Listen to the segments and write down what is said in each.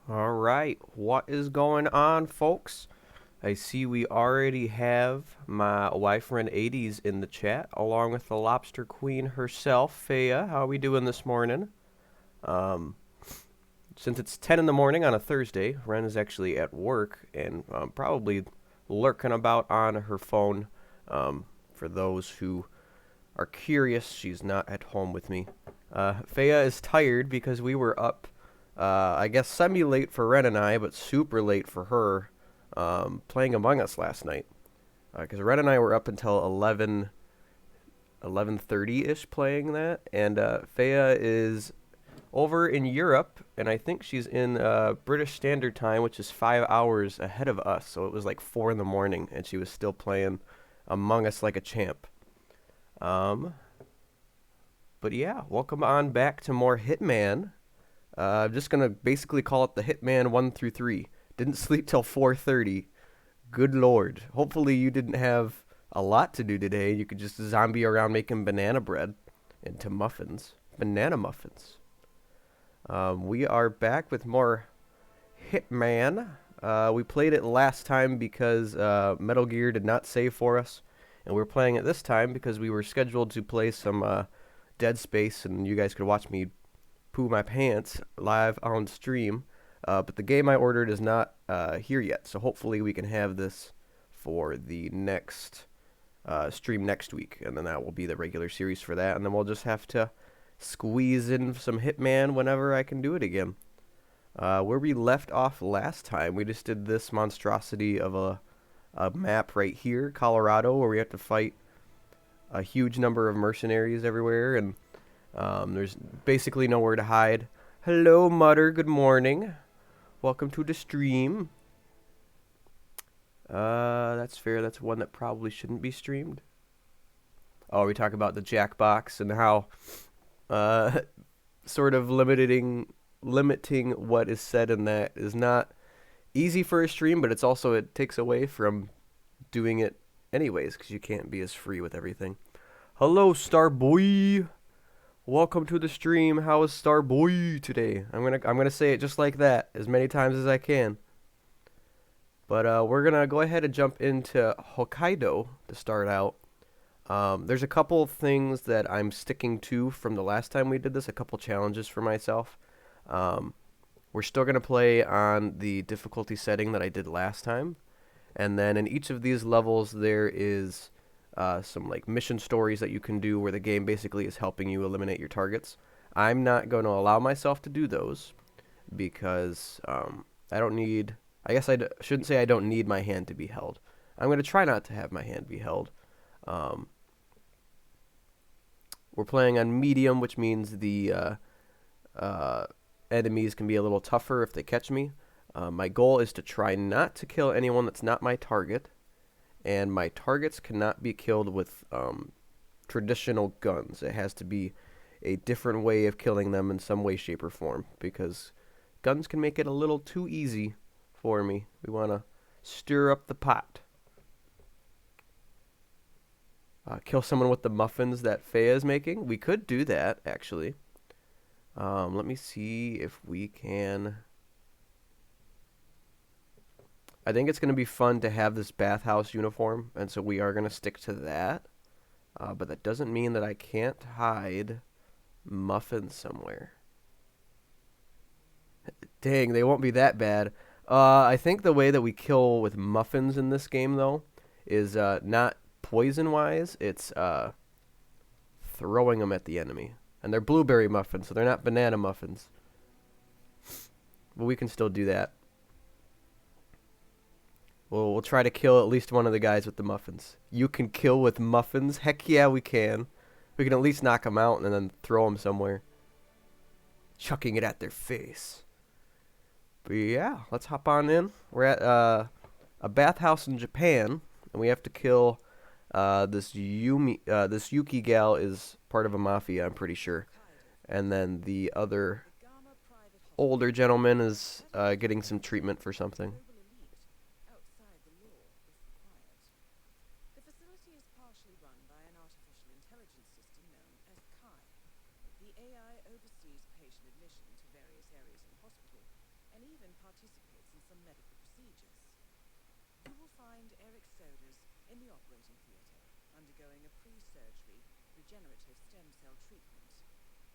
All right, what is going on, folks? I see we already have my wife friend 80s in the chat, along with the Lobster Queen herself, Faya. How are we doing this morning? Um, since it's 10 in the morning on a Thursday, Ren is actually at work and probably lurking about on her phone. For those who are curious, she's not at home with me. Faya is tired because we were up, I guess semi-late for Ren and I, but super late for her, playing Among Us last night. Because Ren and I were up until 11:30ish playing that, and Faya is over in Europe, and I think she's in British Standard Time, which is 5 hours ahead of us. So it was like 4 in the morning, and she was still playing Among Us like a champ. Um, but yeah, welcome on back to more Hitman. I'm just gonna basically call it the Hitman 1 through 3. Didn't sleep till 4:30. Good lord. Hopefully you didn't have a lot to do today. You could just zombie around making banana bread into muffins. Banana muffins. We are back with more Hitman. We played it last time because Metal Gear did not save for us, and we're playing it this time because we were scheduled to play some Dead Space, and you guys could watch me poo my pants live on stream. But the game I ordered is not here yet, so hopefully we can have this for the next stream next week, and then that will be the regular series for that, and then we'll just have to squeeze in some Hitman whenever I can do it again. Where we left off last time, we just did this monstrosity of a map right here, Colorado, where we have to fight a huge number of mercenaries everywhere, and there's basically nowhere to hide. Hello, Mutter. Good morning. Welcome to the stream. That's fair. That's one that probably shouldn't be streamed. Oh, we talk about the Jackbox and how uh, sort of limiting what is said in that is not easy for a stream, but it takes away from doing it anyways because you can't be as free with everything. Hello, Starboy. Welcome to the stream. How is Starboy today? I'm gonna say it just like that as many times as I can. But we're gonna go ahead and jump into Hokkaido to start out. There's a couple things that I'm sticking to from the last time we did this. A couple challenges for myself. Um, we're still gonna play on the difficulty setting that I did last time, and then in each of these levels there is some like mission stories that you can do where the game basically is helping you eliminate your targets. I'm not going to allow myself to do those because I don't need. I guess shouldn't say I don't need my hand to be held. I'm going to try not to have my hand be held. Um, we're playing on medium, which means the uh, enemies can be a little tougher if they catch me. My goal is to try not to kill anyone that's not my target, and my targets cannot be killed with traditional guns. It has to be a different way of killing them in some way, shape, or form, because guns can make it a little too easy for me. We want to stir up the pot. Kill someone with the muffins that Faya is making. We could do that, actually. Let me see if we can. I think it's going to be fun to have this bathhouse uniform, and so we are going to stick to that. But that doesn't mean that I can't hide muffins somewhere. Dang, they won't be that bad. I think the way that we kill with muffins in this game, though, is not poison-wise. It's throwing them at the enemy. And they're blueberry muffins, so they're not banana muffins. But we can still do that. We'll try to kill at least one of the guys with the muffins. You can kill with muffins? Heck yeah, we can. We can at least knock them out and then throw them somewhere. Chucking it at their face. But yeah, let's hop on in. We're at a bathhouse in Japan, and we have to kill this Yuki gal is part of a mafia, I'm pretty sure. And then the other older gentleman is getting some treatment for something. and even participates in some medical procedures. You will find Eric Soders in the operating theatre, undergoing a pre-surgery regenerative stem cell treatment.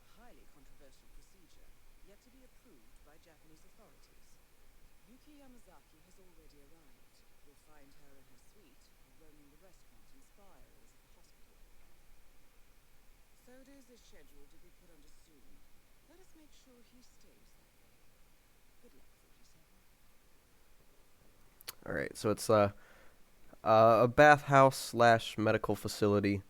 A highly controversial procedure, yet to be approved by Japanese authorities. Yuki Yamazaki has already arrived. You'll find her in her suite, or roaming the restaurant and spa areas of the hospital. Soders is scheduled to be put under soon. Let us make sure he stays that way. Good luck, 47. All right, so it's a bathhouse slash medical facility,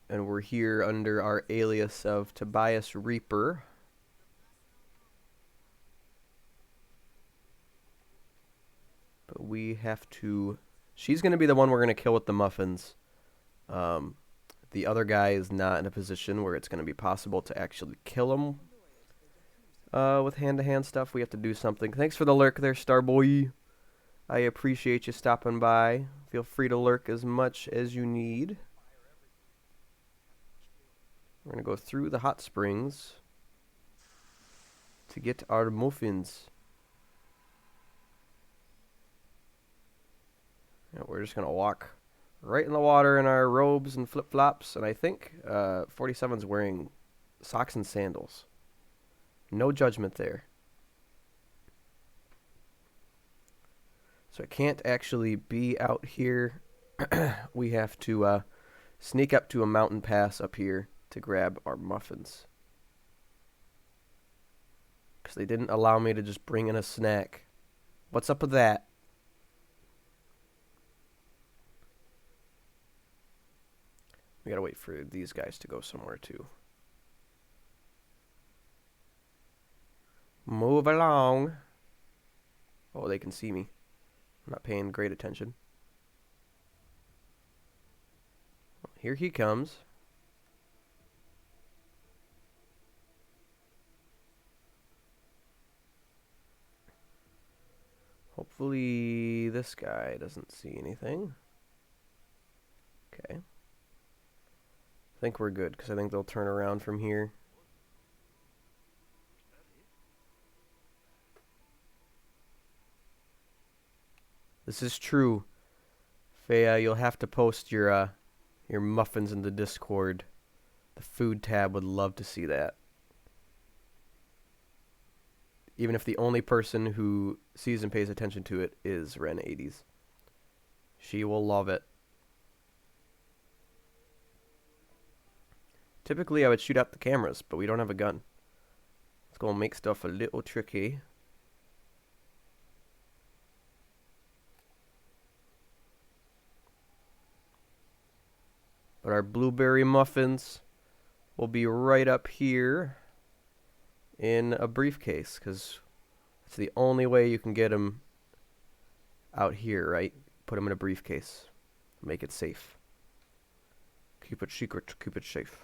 and we're here under our alias of Tobias Reaper. But we have to... She's going to be the one we're going to kill with the muffins. The other guy is not in a position where it's going to be possible to actually kill him with hand-to-hand stuff. We have to do something. Thanks for the lurk there, Starboy. I appreciate you stopping by. Feel free to lurk as much as you need. We're going to go through the hot springs to get our muffins. Yeah, we're just going to walk right in the water in our robes and flip-flops. And I think 47's wearing socks and sandals. No judgment there. So I can't actually be out here. We have to sneak up to a mountain pass up here to grab our muffins. Because they didn't allow me to just bring in a snack. What's up with that? We gotta wait for these guys to go somewhere too. Move along. Oh, they can see me. I'm not paying great attention. Well, here he comes. Hopefully this guy doesn't see anything. Okay. I think we're good, because I think they'll turn around from here. This is true. Faya, you'll have to post your muffins in the Discord. The food tab would love to see that. Even if the only person who sees and pays attention to it is Ren80s. She will love it. Typically, I would shoot out the cameras, but we don't have a gun. It's going to make stuff a little tricky. But our blueberry muffins will be right up here in a briefcase, because it's the only way you can get them out here, right? Put them in a briefcase. Make it safe. Keep it secret. Keep it safe.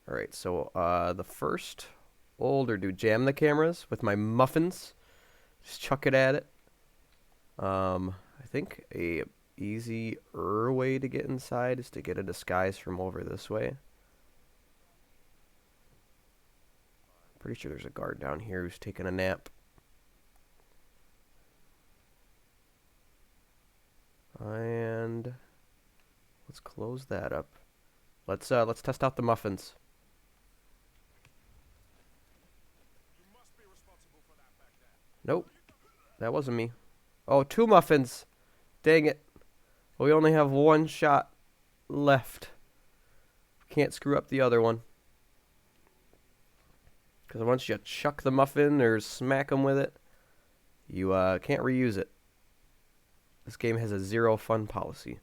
Alright, so the first older dude, jam the cameras with my muffins. Just chuck it at it. I think a easier way to get inside is to get a disguise from over this way. Pretty sure there's a guard down here who's taking a nap. And let's close that up. Let's test out the muffins. Nope, that wasn't me. Oh, 2 muffins. Dang it. We only have 1 shot left. Can't screw up the other one. Because once you chuck the muffin or smack them with it, you can't reuse it. This game has a 0 fun policy.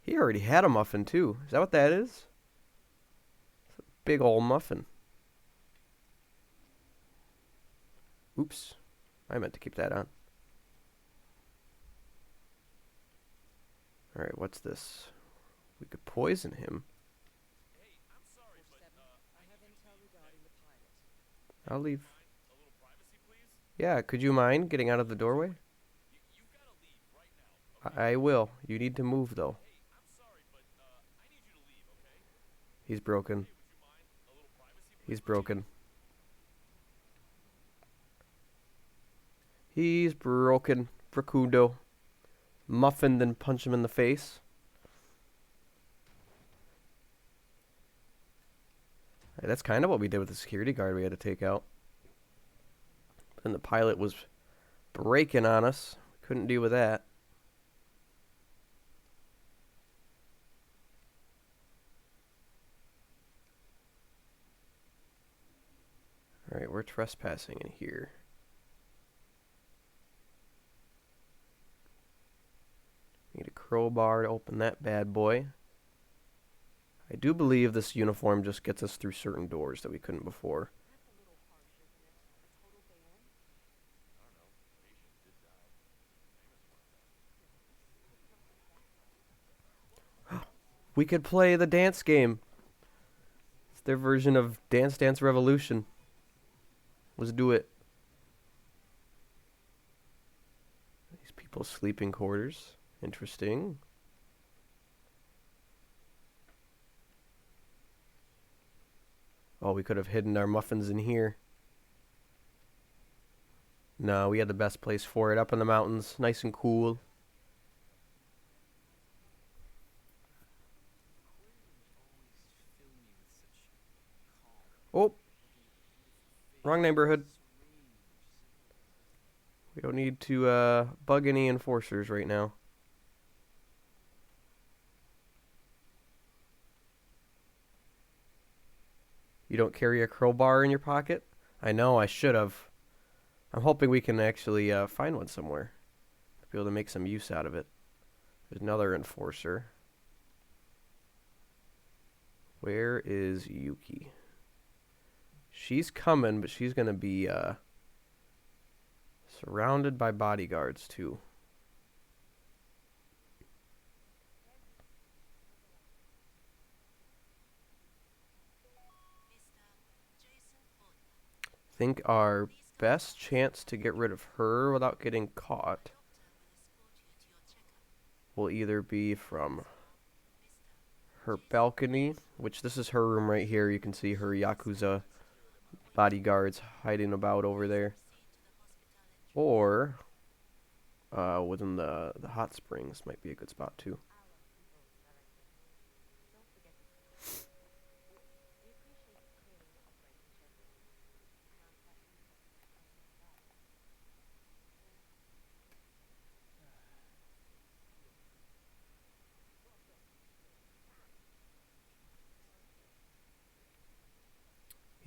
He already had a muffin too. Is that what that is? It's a big old muffin. Oops. I meant to keep that on. Alright, what's this? We could poison him. Hey, I'm sorry, but I have intel regarding the pilot. I'll leave. A little privacy, please? Yeah, could you mind getting out of the doorway? You gotta leave right now. I will. You need to move, though. Hey, I'm sorry, but I need you to leave, okay? He's broken. He's broken. He's broken. Bracudo. Muffin, then punch him in the face. That's kind of what we did with the security guard we had to take out. And the pilot was breaking on us. Couldn't deal with that. Alright, we're trespassing in here. Need a crowbar to open that bad boy. I do believe this uniform just gets us through certain doors that we couldn't before. We could play the dance game. It's their version of Dance Dance Revolution. Let's do it. These people's sleeping quarters. Interesting. Oh, we could have hidden our muffins in here. No, we had the best place for it, up in the mountains, nice and cool. Oh, wrong neighborhood. We don't need to bug any enforcers right now. You don't carry a crowbar in your pocket? I know, I should have. I'm hoping we can actually find one somewhere. Be able to make some use out of it. There's another enforcer. Where is Yuki? She's coming, but she's going to be surrounded by bodyguards, too. I think our best chance to get rid of her without getting caught will either be from her balcony, which this is her room right here. You can see her Yakuza bodyguards hiding about over there. Or within the hot springs might be a good spot too.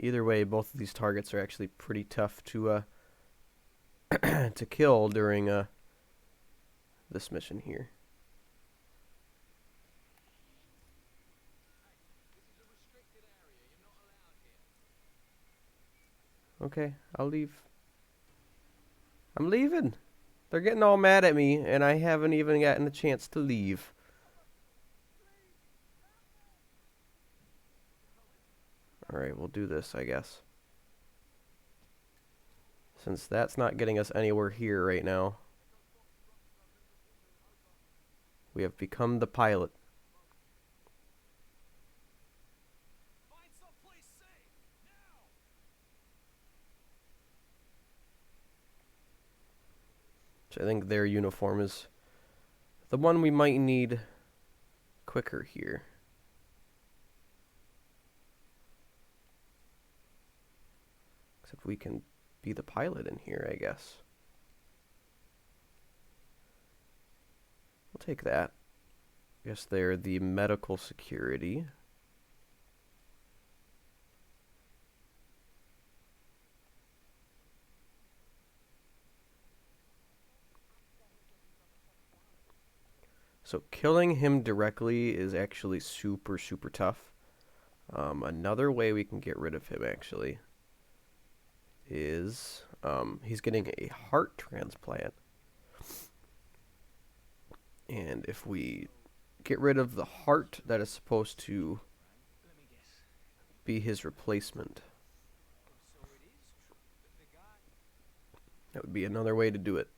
Either way, both of these targets are actually pretty tough to to kill during this mission here. Okay, I'll leave. I'm leaving. They're getting all mad at me, and I haven't even gotten a chance to leave. Alright, we'll do this, I guess. Since that's not getting us anywhere here right now. We have become the pilot. So I think their uniform is the one we might need quicker here. Except we can be the pilot in here, I guess. We'll take that. I guess they're the medical security. So killing him directly is actually super, super tough. Another way we can get rid of him, actually, is he's getting a heart transplant. And if we get rid of the heart that is supposed to be his replacement, that would be another way to do it.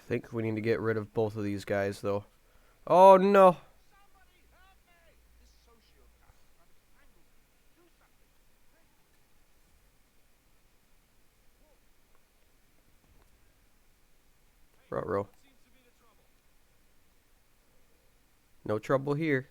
think we need to get rid of both of these guys, though. Oh, no. Ruh-roh. No trouble here.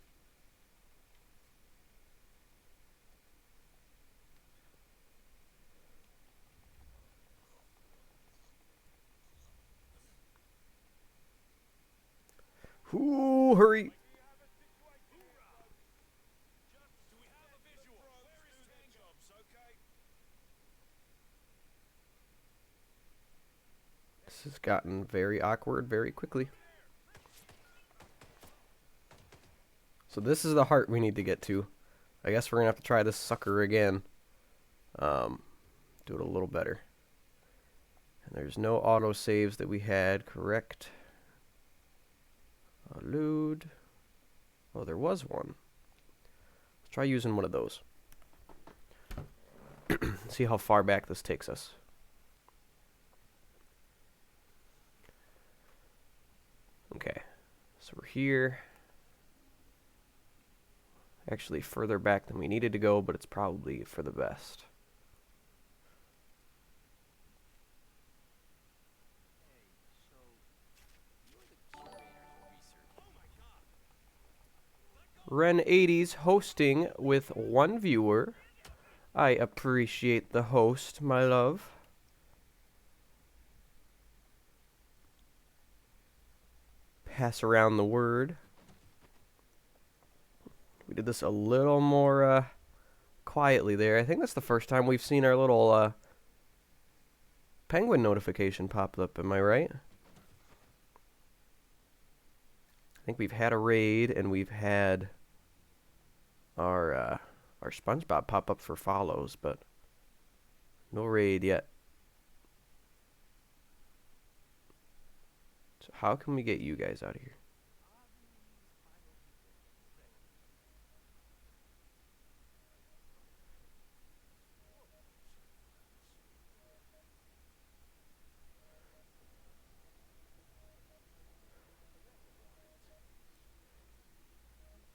Ooh, hurry. This has gotten very awkward very quickly. So this is the heart we need to get to. I guess we're going to have to try this sucker again. Do it a little better. And there's no auto saves that we had, correct? Allude. Oh, there was one. Let's try using one of those. See how far back this takes us. Okay, so we're here. Actually further back than we needed to go, but it's probably for the best. Ren 80s hosting with one viewer. I appreciate the host, my love. Pass around the word. We did this a little more quietly there. I think that's the first time we've seen our little penguin notification pop up. Am I right? I think we've had a raid and we've had our SpongeBob pop up for follows, but no raid yet. So how can we get you guys out of here?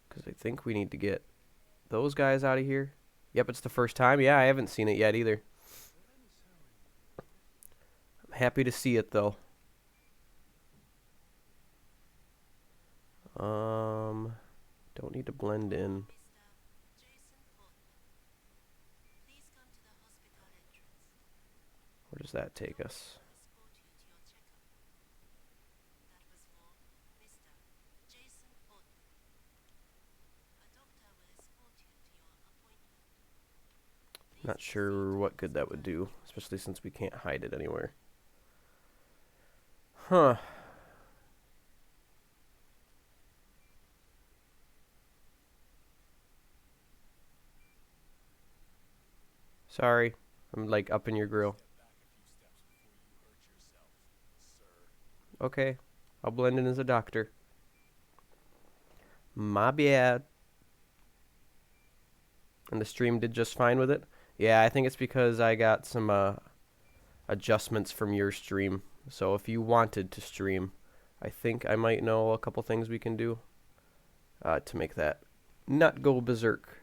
Because I think we need to get those guys out of here. Yep, it's the first time. Yeah, I haven't seen it yet either. I'm happy to see it, though. Don't need to blend in. Where does that take us? Not sure what good that would do, especially since we can't hide it anywhere. Huh. Sorry, I'm like up in your grill. Okay, I'll blend in as a doctor. My bad. And the stream did just fine with it? Yeah, I think it's because I got some adjustments from your stream. So if you wanted to stream, I think I might know a couple things we can do to make that not go berserk.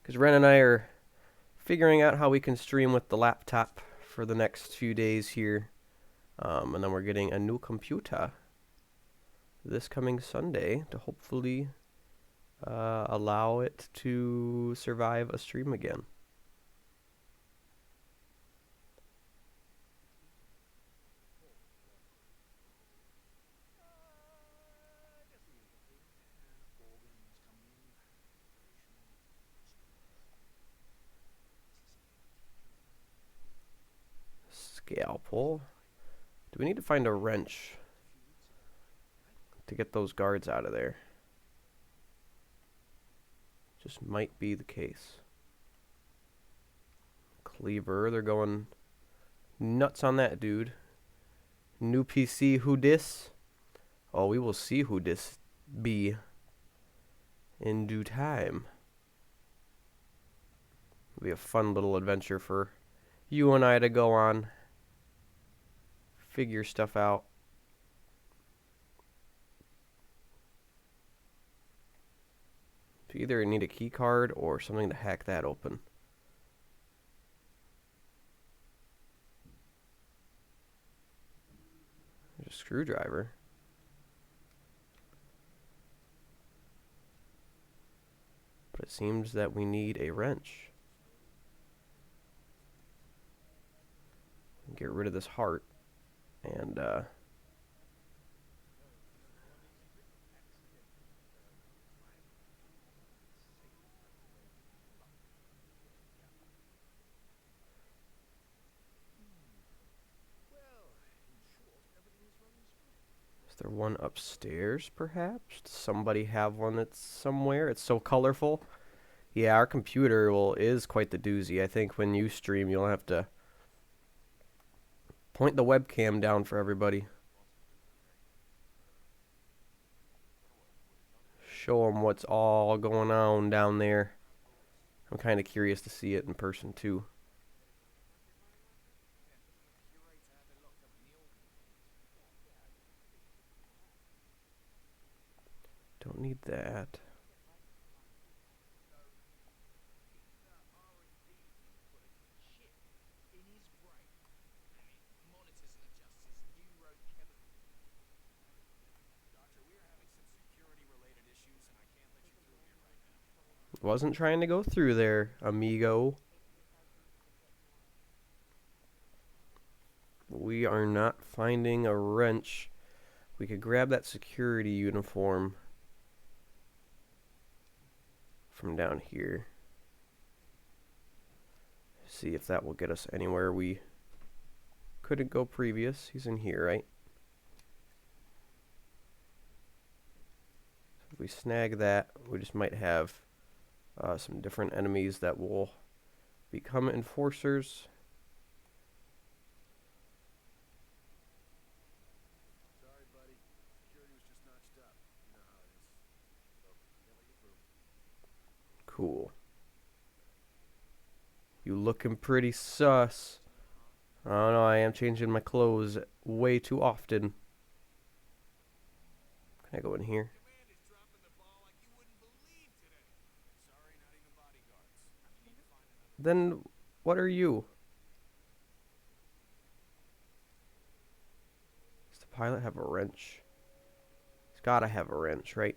Because Ren and I are figuring out how we can stream with the laptop for the next few days here. And then we're getting a new computer this coming Sunday to hopefully allow it to survive a stream again. Scalpel. Do we need to find a wrench to get those guards out of there? Just might be the case. Cleaver, they're going nuts on that dude. New PC, who dis? Oh, we will see who dis be in due time. It'll be a fun little adventure for you and I to go on, figure stuff out. So either need a key card or something to hack that open. There's a screwdriver. But it seems that we need a wrench. Get rid of this heart. And, is there one upstairs, perhaps? Does somebody have one that's somewhere? It's so colorful. Yeah, our computer is quite the doozy. I think when you stream, you'll have to point the webcam down for everybody. Show them what's all going on down there. I'm kind of curious to see it in person, too. Don't need that. Wasn't trying to go through there, amigo. We are not finding a wrench. We could grab that security uniform from down here. See if that will get us anywhere we couldn't go previous. He's in here, right? So if we snag that, we just might have some different enemies that will become enforcers. Sorry, buddy. Security was just notched up. You know how it is. So, can't let you through. Cool. You looking pretty sus. I don't know, I am changing my clothes way too often. Can I go in here? Then what are you? Does the pilot have a wrench? He's gotta have a wrench, right?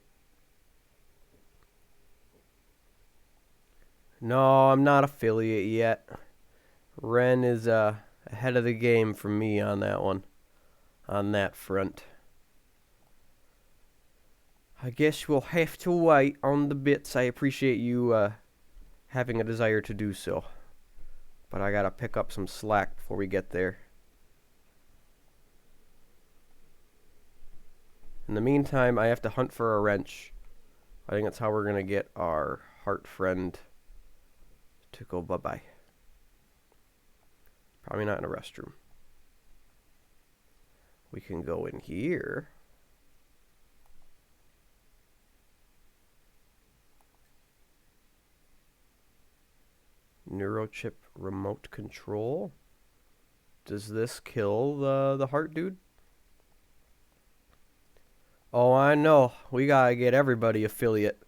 No, I'm not affiliate yet. Ren is ahead of the game for me on that one. On that front. I guess we'll have to wait on the bits. I appreciate you having a desire to do so. But I gotta pick up some slack before we get there. In the meantime, I have to hunt for a wrench. I think that's how we're gonna get our heart friend to go bye-bye. Probably not in a restroom. We can go in here. Neurochip remote control. Does this kill the heart dude? Oh, I know. We gotta get everybody affiliate.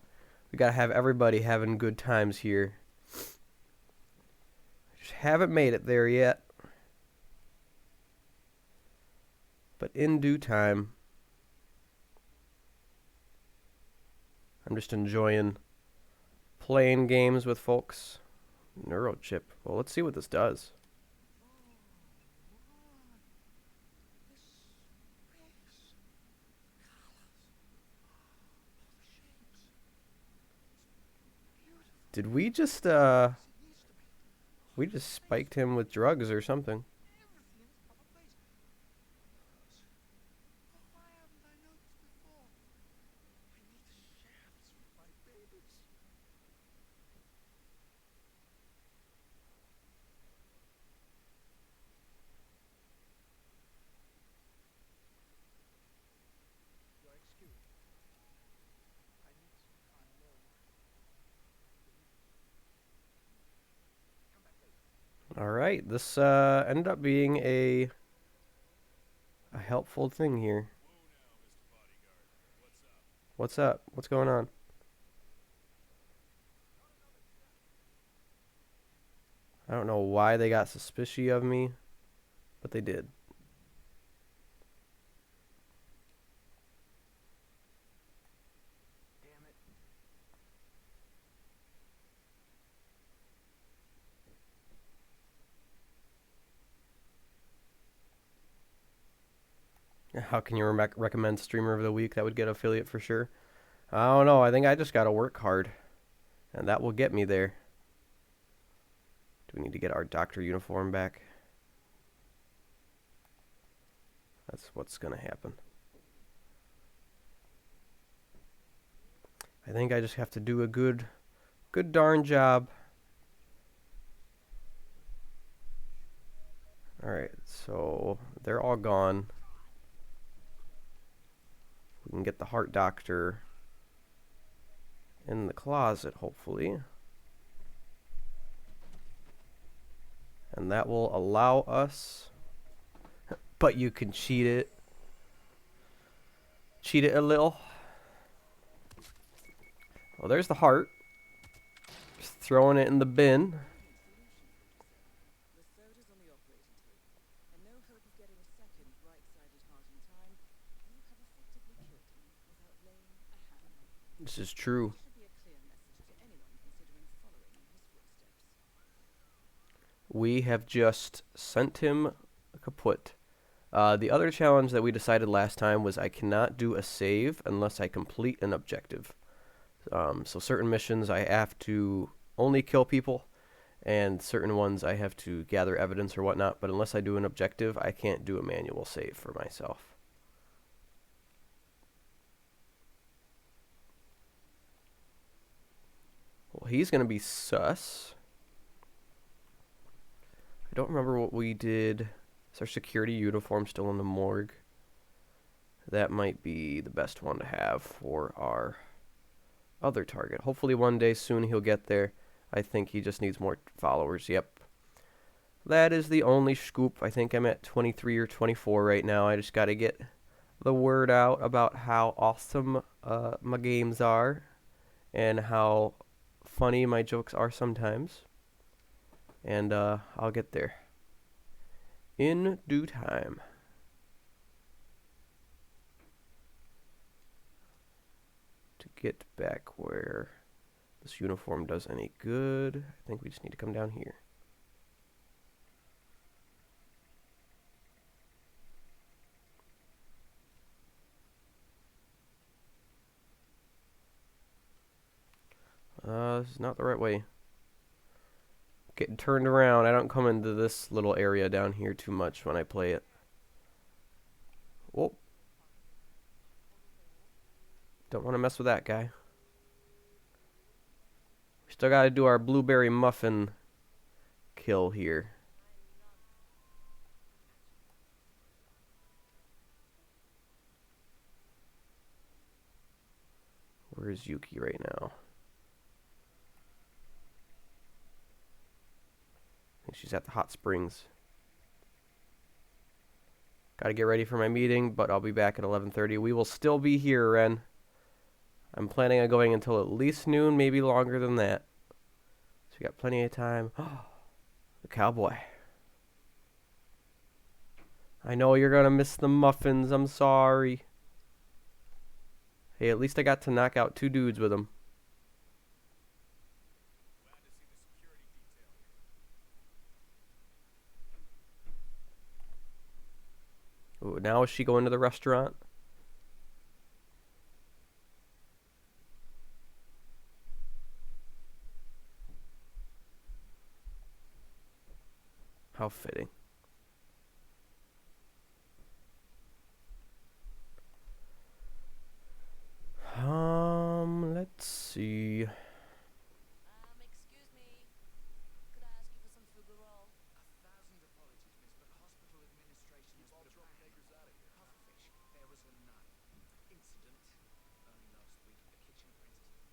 We gotta have everybody having good times here. Just haven't made it there yet. But in due time. I'm just enjoying playing games with folks. Neurochip. Well, let's see what this does. Did we just spiked him with drugs or something? All right, this ended up being a helpful thing here. What's up? What's going on? I don't know why they got suspicious of me, but they did. Damn it. How can you recommend streamer of the week that would get affiliate for sure? I don't know. I think I just got to work hard, and that will get me there. Do we need to get our doctor uniform back? That's what's going to happen. I think I just have to do a good darn job. Alright, so they're all gone. We can get the heart doctor in the closet, hopefully. And that will allow us... But you can cheat it. Cheat it a little. Well, there's the heart. Just throwing it in the bin. The soda's on the operating table, and no hope of getting a second right-sided heart in time. You have effectively killed him without laying a hand. This is true. This should be a clear message to anyone considering following in his footsteps. We have just sent him kaput. The other challenge that we decided last time was I cannot do a save unless I complete an objective. So certain missions I have to only kill people, and certain ones I have to gather evidence or whatnot, but unless I do an objective, I can't do a manual save for myself. Well, he's going to be sus. I don't remember what we did. Is our security uniform still in the morgue? That might be the best one to have for our other target. Hopefully one day soon he'll get there. I think he just needs more followers. Yep. That is the only scoop. I think I'm at 23 or 24 right now. I just got to get the word out about how awesome my games are and how funny my jokes are sometimes. And I'll get there in due time. To get back where this uniform does any good, I think we just need to come down here. This is not the right way. Getting turned around. I don't come into this little area down here too much when I play it. Whoa. Don't want to mess with that guy. We still got to do our blueberry muffin kill here. Where is Yuki right now? I think she's at the hot springs. Gotta get ready for my meeting, but I'll be back at 11:30. We will still be here, Ren. I'm planning on going until at least noon, maybe longer than that. So we got plenty of time. The cowboy. I know you're gonna miss the muffins. I'm sorry. Hey, at least I got to knock out 2 dudes with them. Ooh, now is she going to the restaurant? How fitting. Let's see. Excuse me. Could I ask you for some fugarol? 1,000 apologies, miss, but hospital administration has put a troublemakers out of here. Pufferfish. There was an incident early last week at the kitchen apprentice.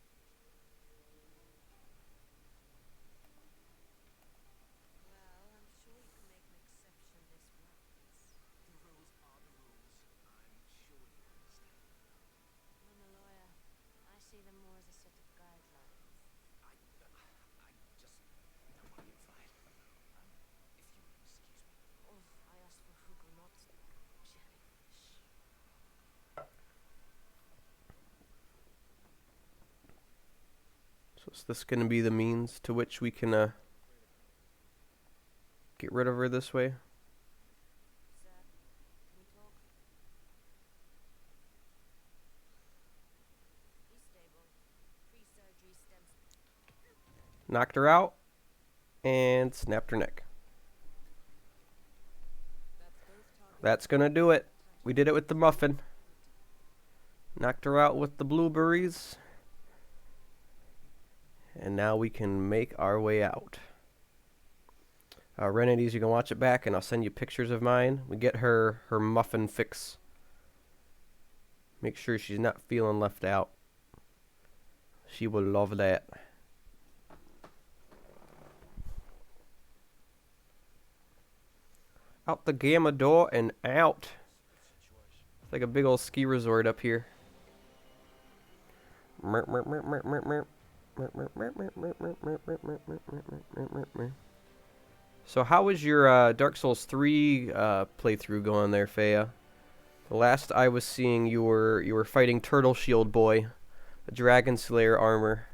Well, is this going to be the means to which we can get rid of her this way? Sir, can we talk? He's stable. Pre-surgery stem Knocked her out and snapped her neck. That's both targets. That's going to do it. We did it with the muffin. Knocked her out with the blueberries. And now we can make our way out. Renities, you can watch it back, and I'll send you pictures of mine. We get her muffin fix. Make sure she's not feeling left out. She will love that. Out the gamma door and out. It's like a big old ski resort up here. So how was your Dark Souls 3 playthrough going there, Fea? The last I was seeing, you were fighting Turtle Shield Boy, the Dragon Slayer armor.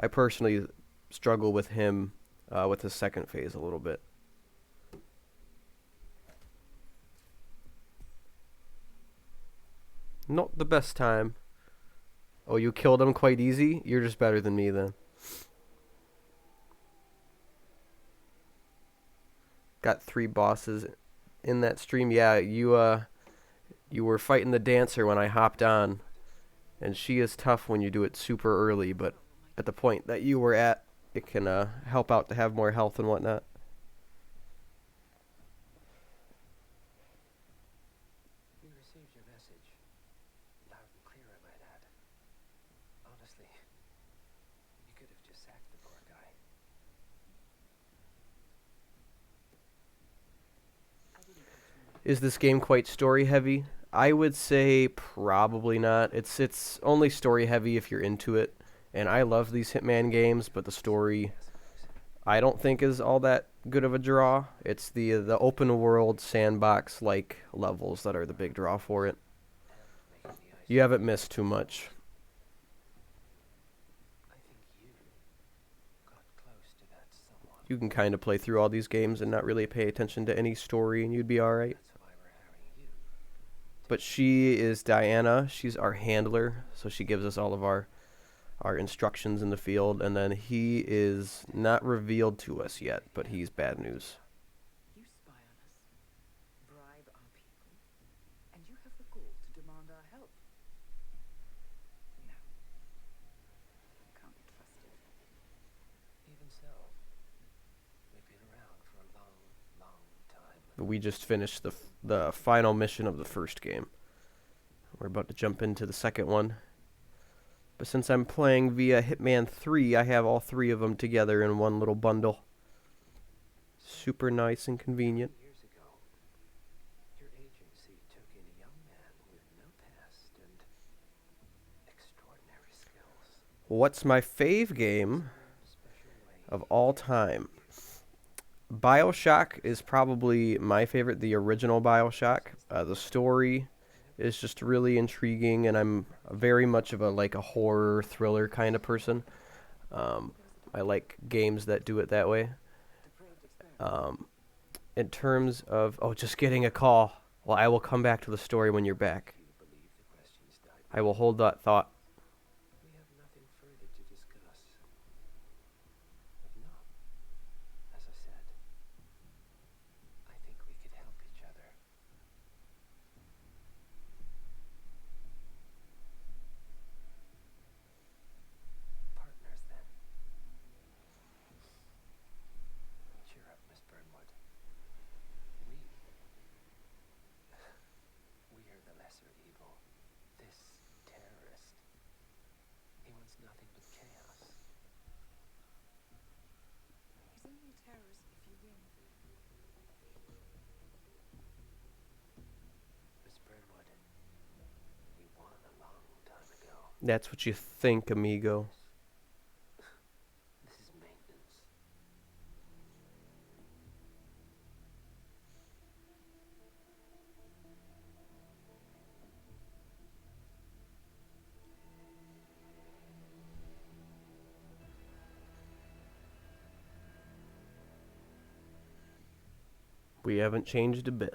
I personally struggle with him with the second phase a little bit. Not the best time. Oh, you killed him quite easy? You're just better than me then. Got 3 bosses in that stream. Yeah, you were fighting the dancer when I hopped on. And she is tough when you do it super early, but at the point that you were at, it can help out to have more health and whatnot. We received your message. Loud and clear, I might add. Honestly, you could have just sacked the poor guy. Is this game quite story heavy? I would say probably not. It's only story heavy if you're into it. And I love these Hitman games, but the story I don't think is all that good of a draw. It's the open world sandbox like levels that are the big draw for it. You haven't missed too much. I think you got close to that someone. You can kind of play through all these games and not really pay attention to any story, and you'd be alright. That's why we're hiring you. But she is Diana. She's our handler, so she gives us all of our instructions in the field, and then he is not revealed to us yet, but he's bad news. You spy on us, bribe our people, and you have the gall to demand our help. No. Can't be trusted. Even so, we've been around for a long, long time. But we just finished the final mission of the first game. We're about to jump into the second one. But since I'm playing via Hitman 3, I have all 3 of them together in one little bundle. Super nice and convenient. Years ago, your agency took in a young man with no past and extraordinary skills. What's my fave game Special way. of all time? BioShock is probably my favorite, the original BioShock. The story is just really intriguing, and I'm very much of a horror thriller kind of person. I like games that do it that way. In terms of just getting a call. Well, I will come back to the story when you're back. You believe the questions died. I will hold that thought. We have nothing further to discuss. If not, as I said, I think we could help each other. Partners, then. Cheer up, Miss Burnwood. We are the lesser evil. This terrorist. He wants nothing but chaos. He's only a terrorist if you win. Miss Burnwood, we won a long time ago. That's what you think, amigo. This is maintenance. We haven't changed a bit.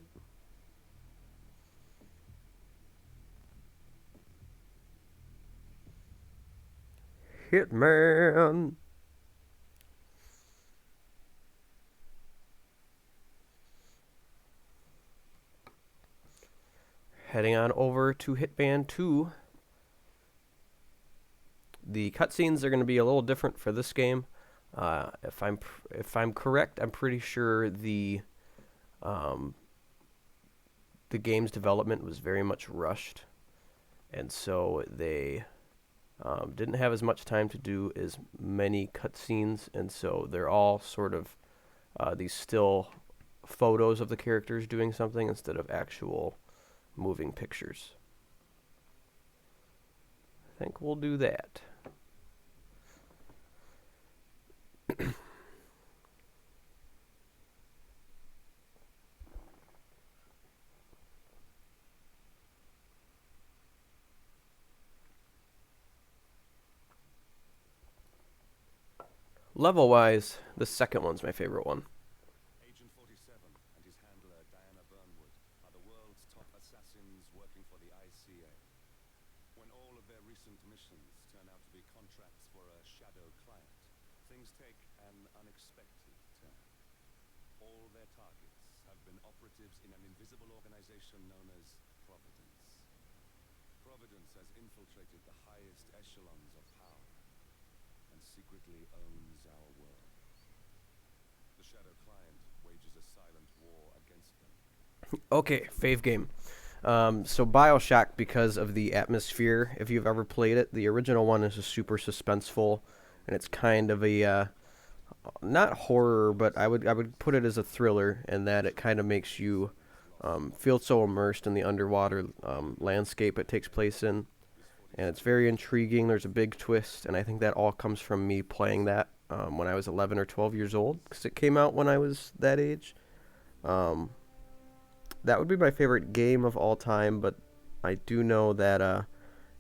Hitman. Heading on over to Hitman 2. The cutscenes are going to be a little different for this game. If I'm correct, I'm pretty sure the game's development was very much rushed, and so they didn't have as much time to do as many cutscenes, and so they're all sort of these still photos of the characters doing something instead of actual moving pictures. I think we'll do that. Level-wise, the second one's my favorite one. Agent 47 and his handler Diana Burnwood are the world's top assassins working for the ICA. When all of their recent missions turn out to be contracts for a shadow client, things take an unexpected turn. All their targets have been operatives in an invisible organization known as Providence. Providence has infiltrated the highest echelons of power and secretly owns our world. The shadow client wages a silent war against them. Okay, fave game. So Bioshock, because of the atmosphere, if you've ever played it, the original one is just super suspenseful, and it's kind of a not horror, but I would put it as a thriller, in that it kind of makes you feel so immersed in the underwater landscape it takes place in, and it's very intriguing. There's a big twist, and I think that all comes from me playing that when I was 11 or 12 years old, because it came out when I was that age. That would be my favorite game of all time, but I do know that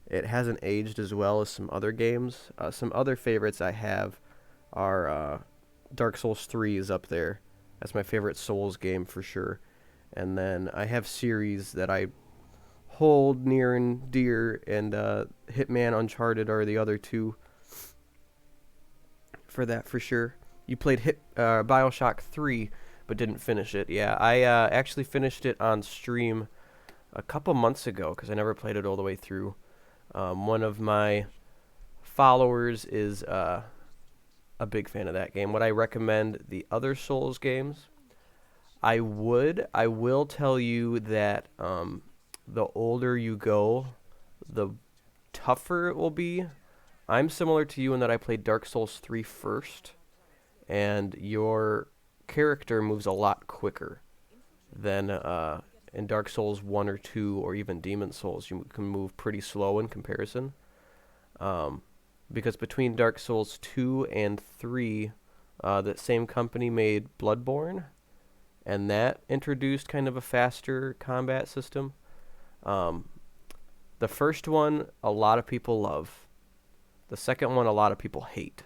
it hasn't aged as well as some other games. Some other favorites I have are Dark Souls 3 is up there. That's my favorite Souls game for sure. And then I have series that I hold near and dear, and Hitman, Uncharted are the other two for that for sure. You played Bioshock 3, but didn't finish it. Yeah, I actually finished it on stream a couple months ago because I never played it all the way through. One of my followers is a big fan of that game. Would I recommend the other Souls games? I would. I will tell you that the older you go, the tougher it will be. I'm similar to you in that I played Dark Souls 3 first, and your character moves a lot quicker than in Dark Souls 1 or 2 or even Demon Souls. You can move pretty slow in comparison. Because between Dark Souls 2 and 3, that same company made Bloodborne, and that introduced kind of a faster combat system. The first one, a lot of people love. The second one, a lot of people hate.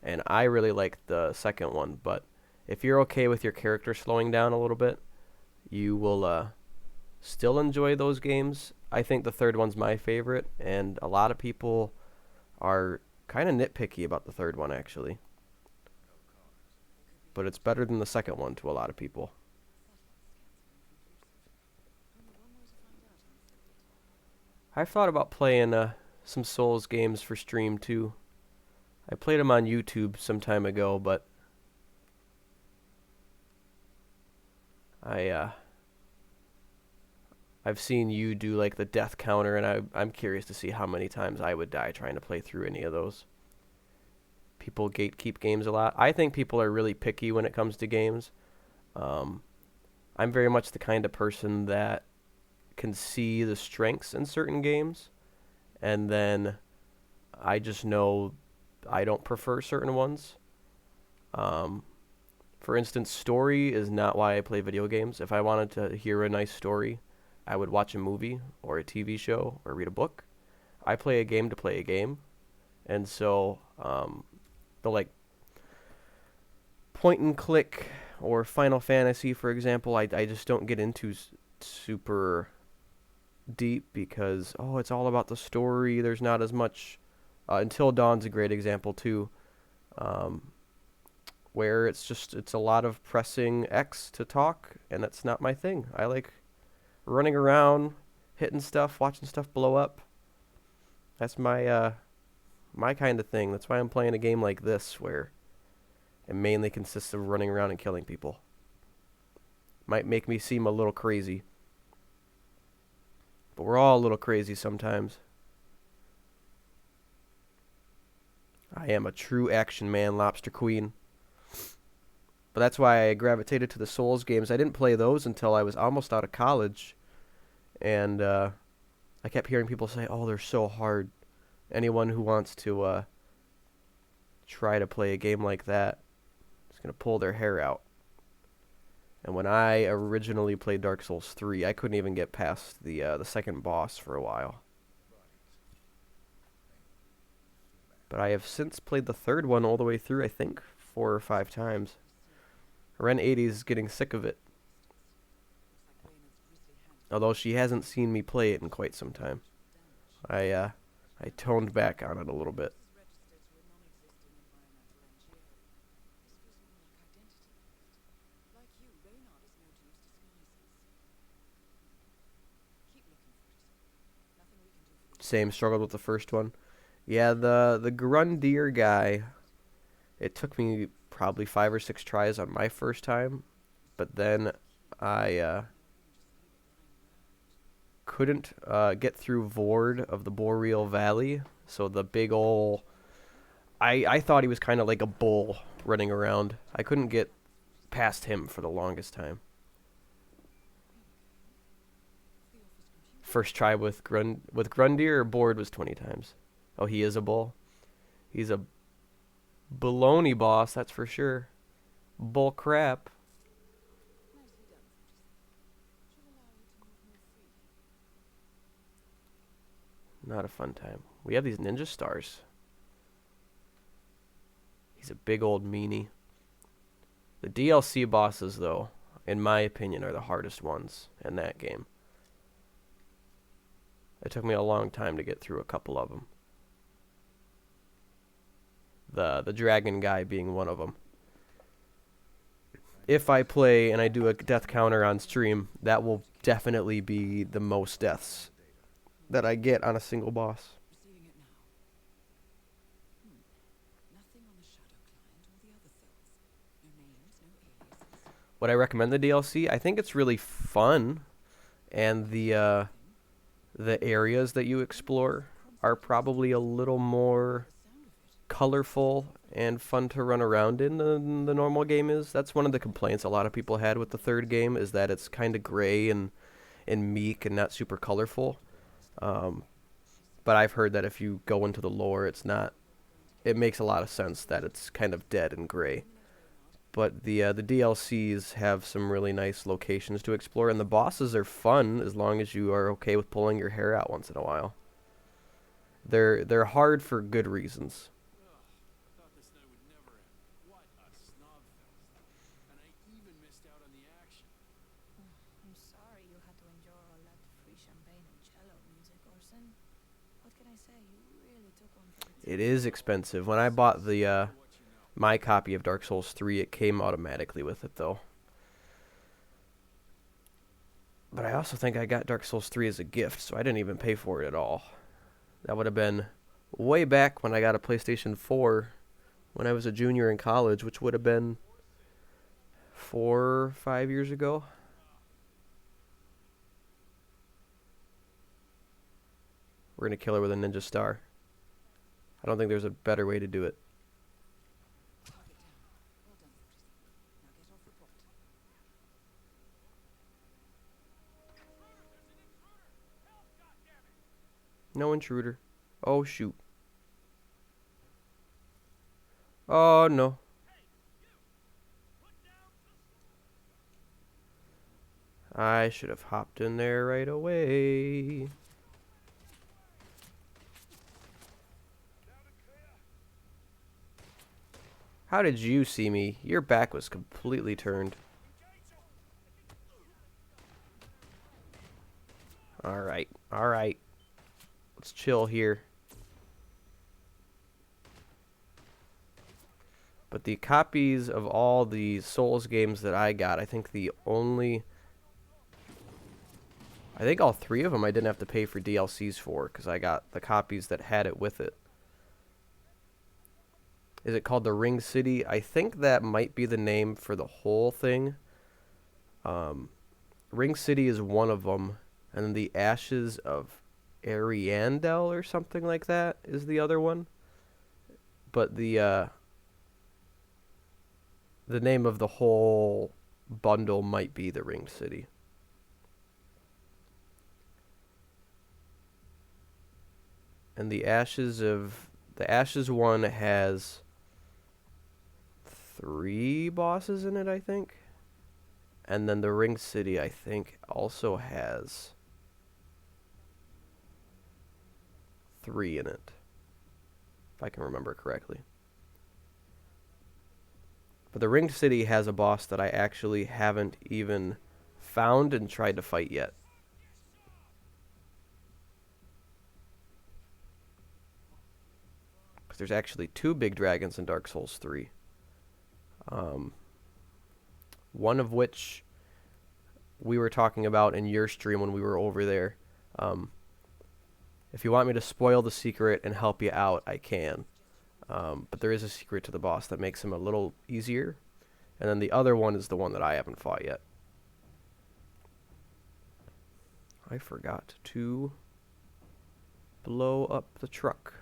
And I really like the second one, but if you're okay with your character slowing down a little bit, you will still enjoy those games. I think the third one's my favorite, and a lot of people are kind of nitpicky about the third one, actually. But it's better than the second one to a lot of people. I've thought about playing some Souls games for stream, too. I played them on YouTube some time ago, but I've seen you do like the death counter, and I'm curious to see how many times I would die trying to play through any of those. People gatekeep games a lot. I think people are really picky when it comes to games. I'm very much the kind of person that can see the strengths in certain games, and then I just know I don't prefer certain ones. For instance, story is not why I play video games. If I wanted to hear a nice story, I would watch a movie or a TV show or read a book. I play a game to play a game. And so the like point and click or Final Fantasy, for example, I just don't get into super deep because, oh, it's all about the story. There's not as much. Until Dawn's a great example, too, where it's a lot of pressing X to talk, and that's not my thing. I like running around, hitting stuff, watching stuff blow up. That's my kind of thing. That's why I'm playing a game like this, where it mainly consists of running around and killing people. Might make me seem a little crazy, but we're all a little crazy sometimes. I am a true action man, Lobster Queen. But that's why I gravitated to the Souls games. I didn't play those until I was almost out of college. And I kept hearing people say, oh, they're so hard. Anyone who wants to try to play a game like that is going to pull their hair out. And when I originally played Dark Souls 3, I couldn't even get past the second boss for a while. But I have since played the third one all the way through, I think, 4 or 5 times. Ren 80 is getting sick of it. Although she hasn't seen me play it in quite some time. I toned back on it a little bit. Same, struggled with the first one. Yeah, the Grundeer guy, it took me probably 5 or 6 tries on my first time, but then I couldn't get through Vord of the Boreal Valley, so the big ol'... I thought he was kind of like a bull running around. I couldn't get past him for the longest time. First try with Grundeer or Board was 20 times. Oh, he is a bull. He's a baloney boss, that's for sure. Bull crap. Not a fun time. We have these ninja stars. He's a big old meanie. The DLC bosses, though, in my opinion, are the hardest ones in that game. It took me a long time to get through a couple of them. The dragon guy being one of them. If I play and I do a death counter on stream, that will definitely be the most deaths that I get on a single boss. Receiving it now. Nothing on the shadow client or the other cells. No names, no aliases. Would I recommend the DLC? I think it's really fun, and the areas that you explore are probably a little more colorful and fun to run around in than the normal game is. That's one of the complaints a lot of people had with the third game, is that it's kind of gray and meek and not super colorful. But I've heard that if you go into the lore, it makes a lot of sense that it's kind of dead and gray. But the DLCs have some really nice locations to explore, and the bosses are fun as long as you are okay with pulling your hair out once in a while. They're hard for good reasons. I thought this night would never end. What a snob fest. And I even missed out on the action. I'm sorry you had to endure all that free champagne and cello music, Orson. What can I say? You really took one for the team. It is expensive. When I bought my copy of Dark Souls 3, it came automatically with it, though. But I also think I got Dark Souls 3 as a gift, so I didn't even pay for it at all. That would have been way back when I got a PlayStation 4 when I was a junior in college, which would have been 4 or 5 years ago. We're going to kill her with a ninja star. I don't think there's a better way to do it. Target down. Well done, Fortis. Now get off the bot. No intruder. Oh, shoot. Oh, no. I should have hopped in there right away. How did you see me? Your back was completely turned. Alright, alright. Let's chill here. But the copies of all the Souls games that I got, I think all 3 of them I didn't have to pay for DLCs for, because I got the copies that had it with it. Is it called the Ring City? I think that might be the name for the whole thing. Ring City is one of them, and then the Ashes of Ariandel or something like that is the other one. But the name of the whole bundle might be the Ring City. And the Ashes one has 3 bosses in it, I think. And then the Ring City, I think, also has 3 in it, if I can remember correctly. But the Ring City has a boss that I actually haven't even found and tried to fight yet. Because there's actually 2 big dragons in Dark Souls 3. One of which we were talking about in your stream when we were over there. If you want me to spoil the secret and help you out, I can. But there is a secret to the boss that makes him a little easier. And then the other one is the one that I haven't fought yet. I forgot to blow up the truck.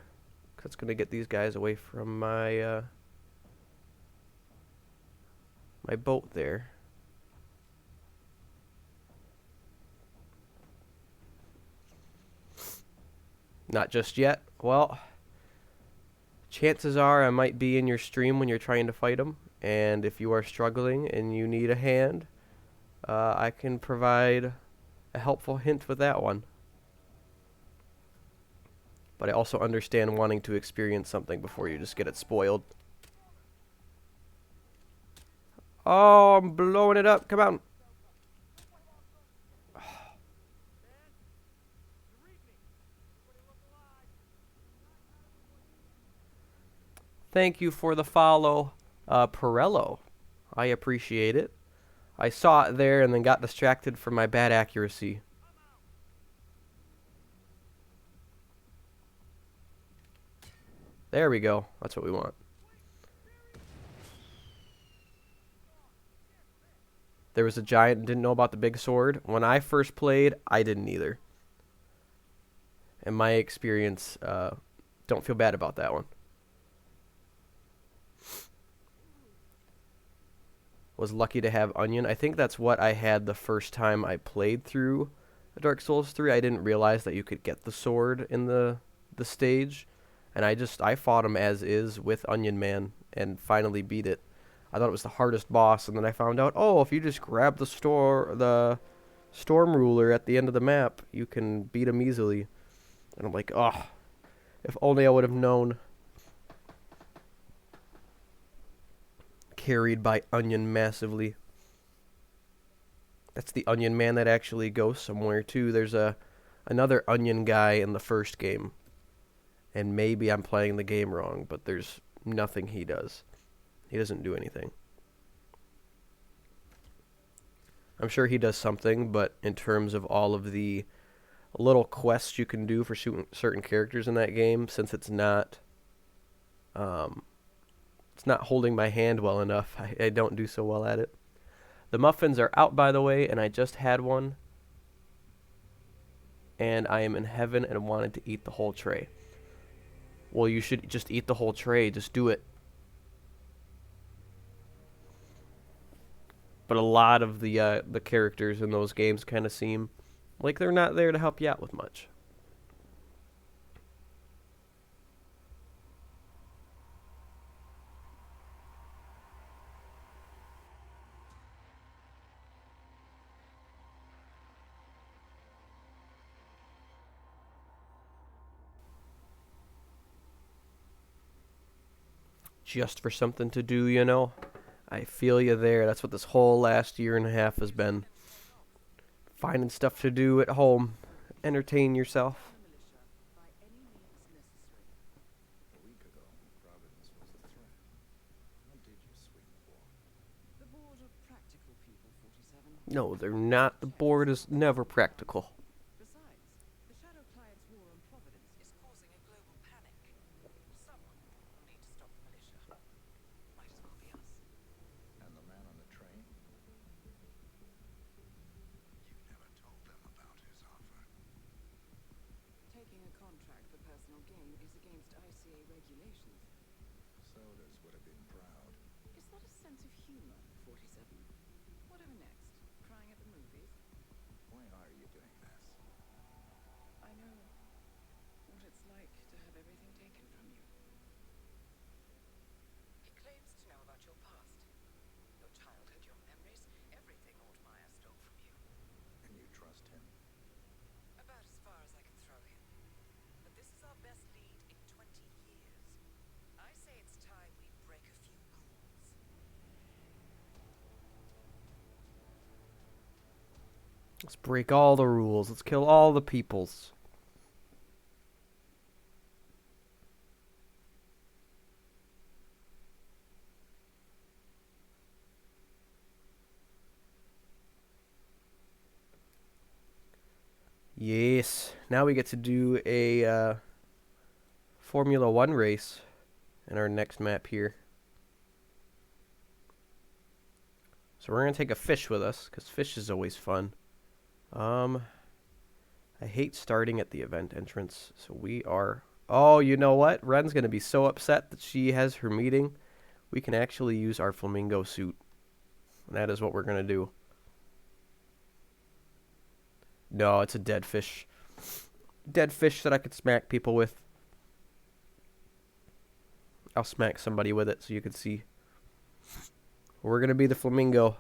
That's going to get these guys away from my my boat there. Not just yet. Well, chances are I might be in your stream when you're trying to fight them. And if you are struggling and you need a hand, I can provide a helpful hint with that one. But I also understand wanting to experience something before you just get it spoiled. Oh, I'm blowing it up. Come on. Thank you for the follow, Pirello. I appreciate it. I saw it there and then got distracted from my bad accuracy. There we go. That's what we want. There was a giant, didn't know about the big sword. When I first played, I didn't either. In my experience, don't feel bad about that one. Was lucky to have Onion. I think that's what I had the first time I played through Dark Souls 3. I didn't realize that you could get the sword in the stage. And I fought him as is with Onion Man and finally beat it. I thought it was the hardest boss, and then I found out, oh, if you just grab the storm ruler at the end of the map, you can beat him easily. And I'm like, oh, if only I would have known. Carried by Onion massively. That's the Onion Man that actually goes somewhere too. There's another Onion guy in the first game. And maybe I'm playing the game wrong, but there's nothing he does. He doesn't do anything. I'm sure he does something, but in terms of all of the little quests you can do for certain characters in that game, since it's not holding my hand well enough, I don't do so well at it. The muffins are out, by the way, and I just had one. And I am in heaven and wanted to eat the whole tray. Well, you should just eat the whole tray. Just do it. But a lot of the characters in those games kind of seem like they're not there to help you out with much. just for something to do, you know. I feel you there. That's what this whole last year and a half has been. Finding stuff to do at home. Entertain yourself. The militia by any means necessary. A week ago, Providence was the threat. How did you swing the board? The board are practical people, 47. No, they're not. The board is never practical. Besides, the Shadow Client's war on Providence is causing a global panic. Someone will need to stop the militia. Might as well be us. And the man on the train? You never told them about his offer. Taking a contract for personal gain is against ICA regulations. Sodas would have been proud. Is that a sense of humor, 47? Whatever next? Crying at the movies? Why are you doing this? I know what it's like to have everything taken from you. He claims to know about your past. Your childhood, your memories, everything Altmaier stole from you. And you trust him? About as far as I can throw him. But this is our best lead in 20 years. I say it's time we break a few rules. Let's break all the rules. Let's kill all the peoples. Yes. Now we get to do a Formula 1 race in our next map here. So we're going to take a fish with us, because fish is always fun. I hate starting at the event entrance, so we are... Oh, you know what? Ren's going to be so upset that she has her meeting. We can actually use our Flamingo suit. And that is what we're going to do. No, it's a dead fish. Dead fish that I could smack people with. I'll smack somebody with it so you can see. We're going to be the Flamingo.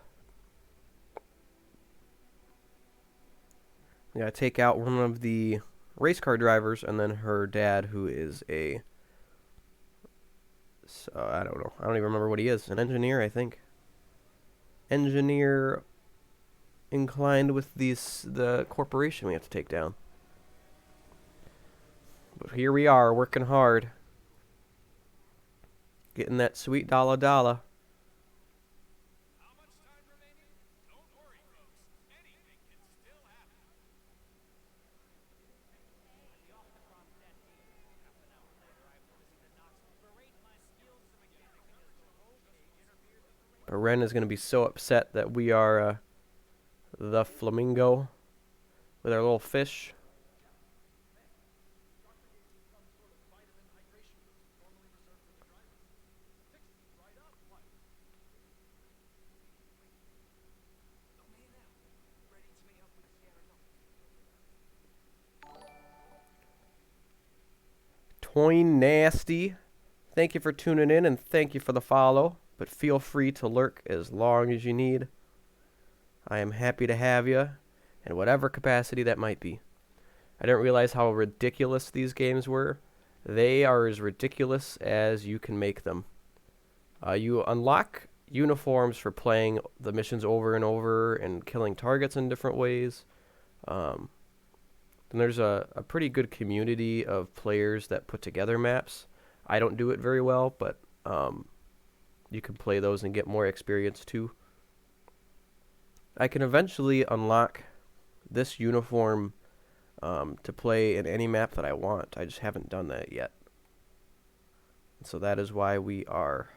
We gotta take out one of the race car drivers and then her dad, who is a... I don't know. I don't even remember what he is. An engineer, I think. Engineer inclined with the corporation we have to take down. But here we are, working hard. Getting that sweet dollar. How much time remaining? Don't worry, folks. Anything can still happen. The off-the-prom dead team. Half an hour later, I witnessed the Knox berate my skills as a mechanic because the roll cage interfered with the race. But Ren is going to be so upset that we are the Flamingo with our little fish. Toyn Nasty, thank you for tuning in and thank you for the follow, but feel free to lurk as long as you need. I am happy to have you in whatever capacity that might be. I didn't realize how ridiculous these games were. They are as ridiculous as you can make them. You unlock uniforms for playing the missions over and over and killing targets in different ways. And there's a pretty good community of players that put together maps. I don't do it very well, but you can play those and get more experience too. I can eventually unlock this uniform to play in any map that I want. I just haven't done that yet. And so that is why we are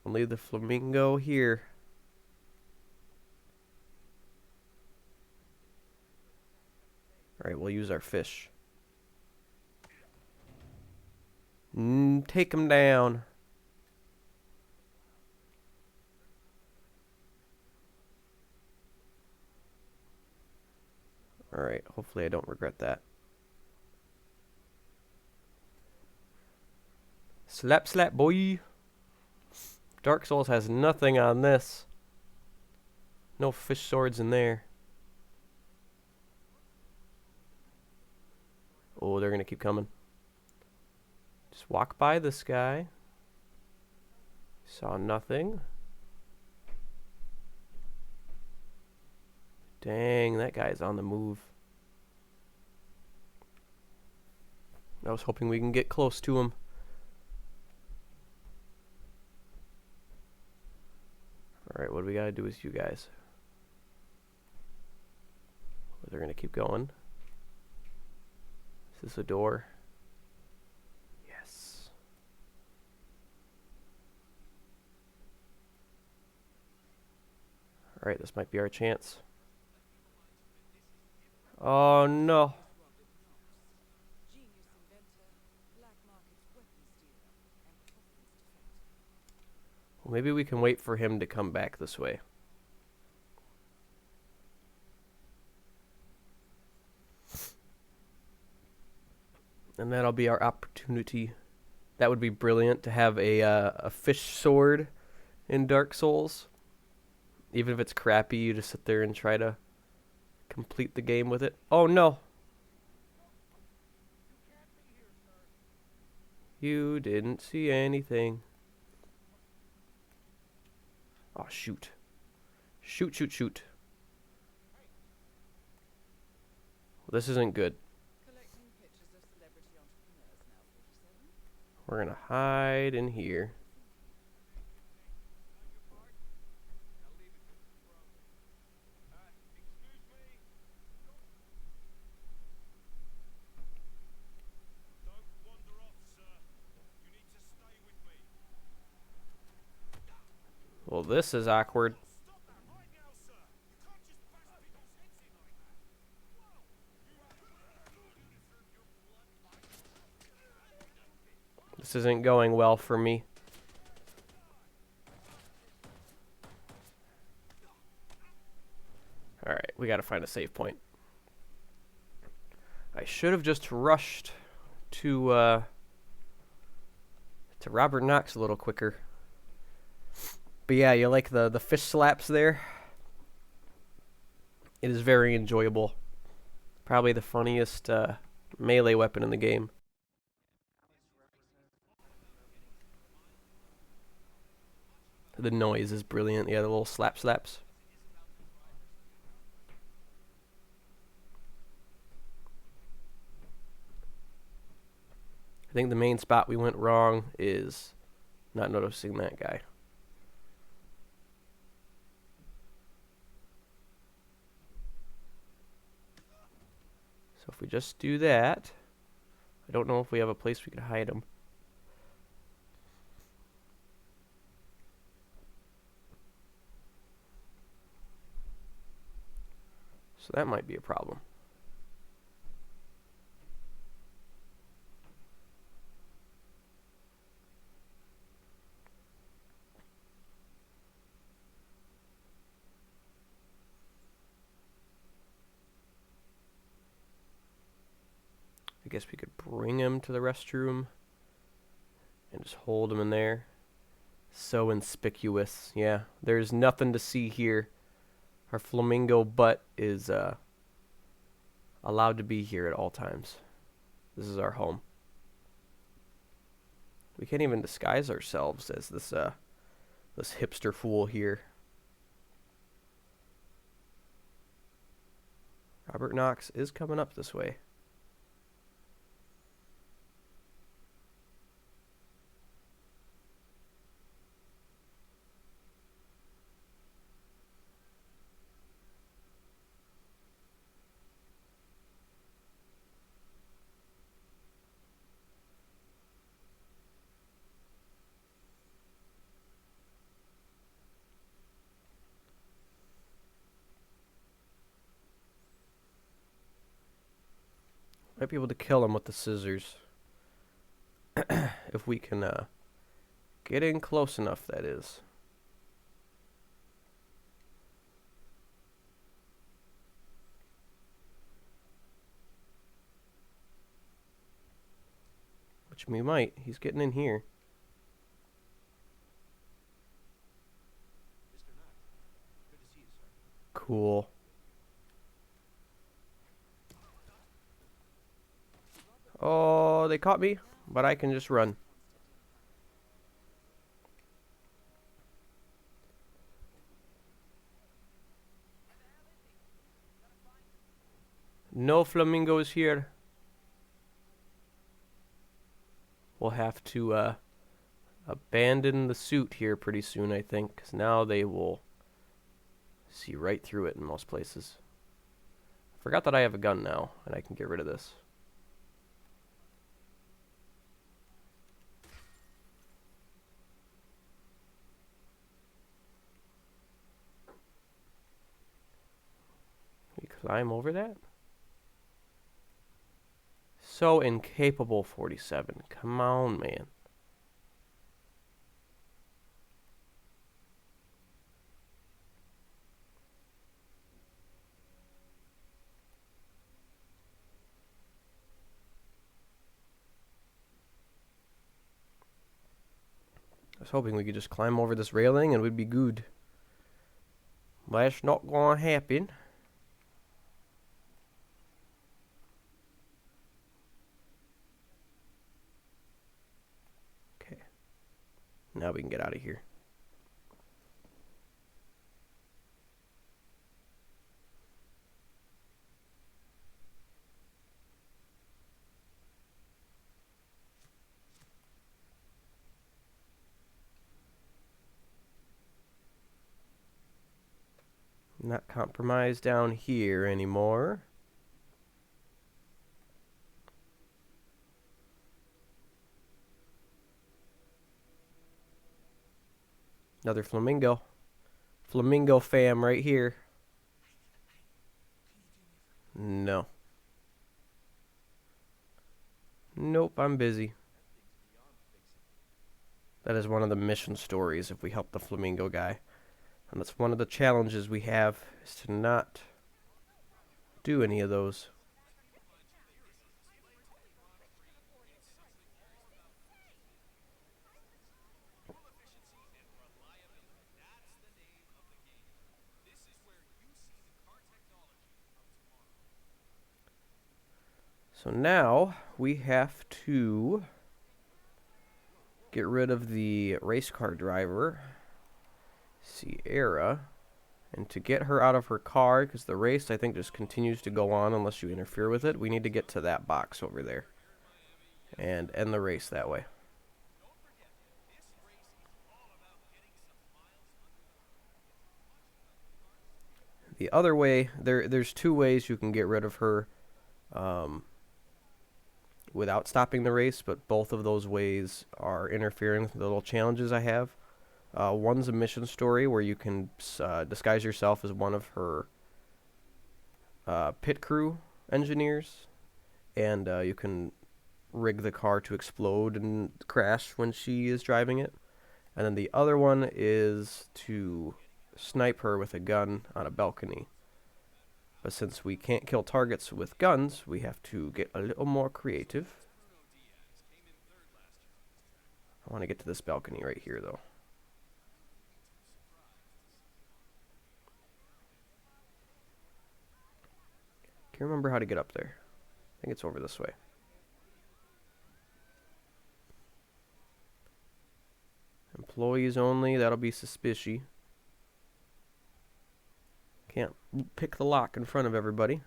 only the Flamingo here. Alright, we'll use our fish. Take him down. Alright, hopefully I don't regret that. Slap, slap, boy. Dark Souls has nothing on this. No fish swords in there. Oh, they're going to keep coming. Just walk by this guy. Saw nothing. Dang, that guy's on the move. I was hoping we can get close to him. Alright, what do we gotta do with you guys? They're gonna keep going. Is this a door? Yes. Alright, this might be our chance. Oh no. Genius inventor, black markets weapons dealer, and Kaufman's defector. Well, maybe we can wait for him to come back this way. And that'll be our opportunity. That would be brilliant to have a fish sword in Dark Souls. Even if it's crappy, you just sit there and try to complete the game with it. Oh no! You didn't see anything. Oh shoot. Shoot, shoot, shoot. Well, this isn't good. Collecting pictures of celebrity entrepreneurs now, 47. We're gonna hide in here. Well, this is awkward. This isn't going well for me. Alright, we gotta find a save point. I should have just rushed to Robert Knox a little quicker. But yeah, you like the fish slaps there? It is very enjoyable. Probably the funniest melee weapon in the game. The noise is brilliant. Yeah, the little slaps. I think the main spot we went wrong is not noticing that guy. So if we just do that, I don't know if we have a place we could hide him. So that might be a problem. I guess we could bring him to the restroom and just hold him in there. So inconspicuous. Yeah, there's nothing to see here. Our flamingo butt is allowed to be here at all times. This is our home. We can't even disguise ourselves as this hipster fool here. Robert Knox is coming up this way. Might be able to kill him with the scissors. If we can get in close enough, that is. Which we might. He's getting in here. Mr. Knox, good to see you, sir. Cool. Oh, they caught me, but I can just run. No flamingos here. We'll have to abandon the suit here pretty soon, I think, because now they will see right through it in most places. I forgot that I have a gun now, and I can get rid of this. We climb over that? So incapable, 47. Come on, man. I was hoping we could just climb over this railing and we'd be good. That's not gonna happen. Okay. Now we can get out of here. Not compromised down here anymore. Another flamingo. Flamingo fam right here. No. Nope, I'm busy. That is one of the mission stories if we help the flamingo guy. And that's one of the challenges we have, is to not do any of those. So now we have to get rid of the race car driver, Sierra, and to get her out of her car, because the race I think just continues to go on unless you interfere with it, we need to get to that box over there and end the race that way. The other way, there's two ways you can get rid of her without stopping the race, but both of those ways are interfering with the little challenges I have. One's a mission story where you can disguise yourself as one of her pit crew engineers, and you can rig the car to explode and crash when she is driving it. And then the other one is to snipe her with a gun on a balcony. But since we can't kill targets with guns, we have to get a little more creative. I want to get to this balcony right here, though. Can't remember how to get up there. I think it's over this way. Employees only, that'll be suspicious. Can't pick the lock in front of everybody.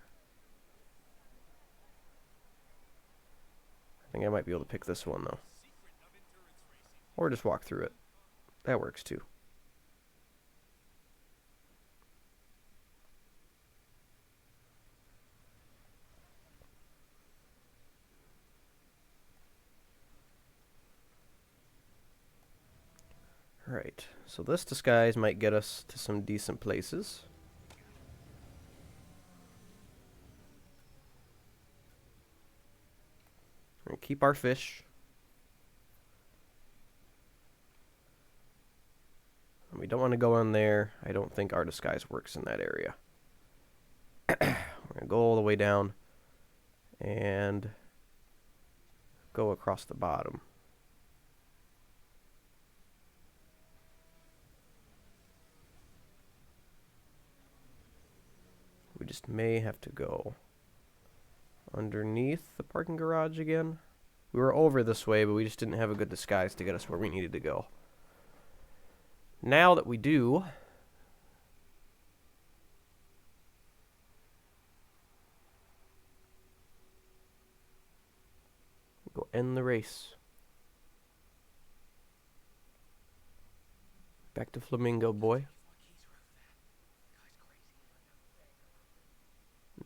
I think I might be able to pick this one, though. Or just walk through it. That works, too. Alright, so this disguise might get us to some decent places. We're going to keep our fish. And we don't want to go in there. I don't think our disguise works in that area. We're going to go all the way down and go across the bottom. We just may have to go underneath the parking garage again. We were over this way, but we just didn't have a good disguise to get us where we needed to go. Now that we do, end the race. Back to Flamingo, boy.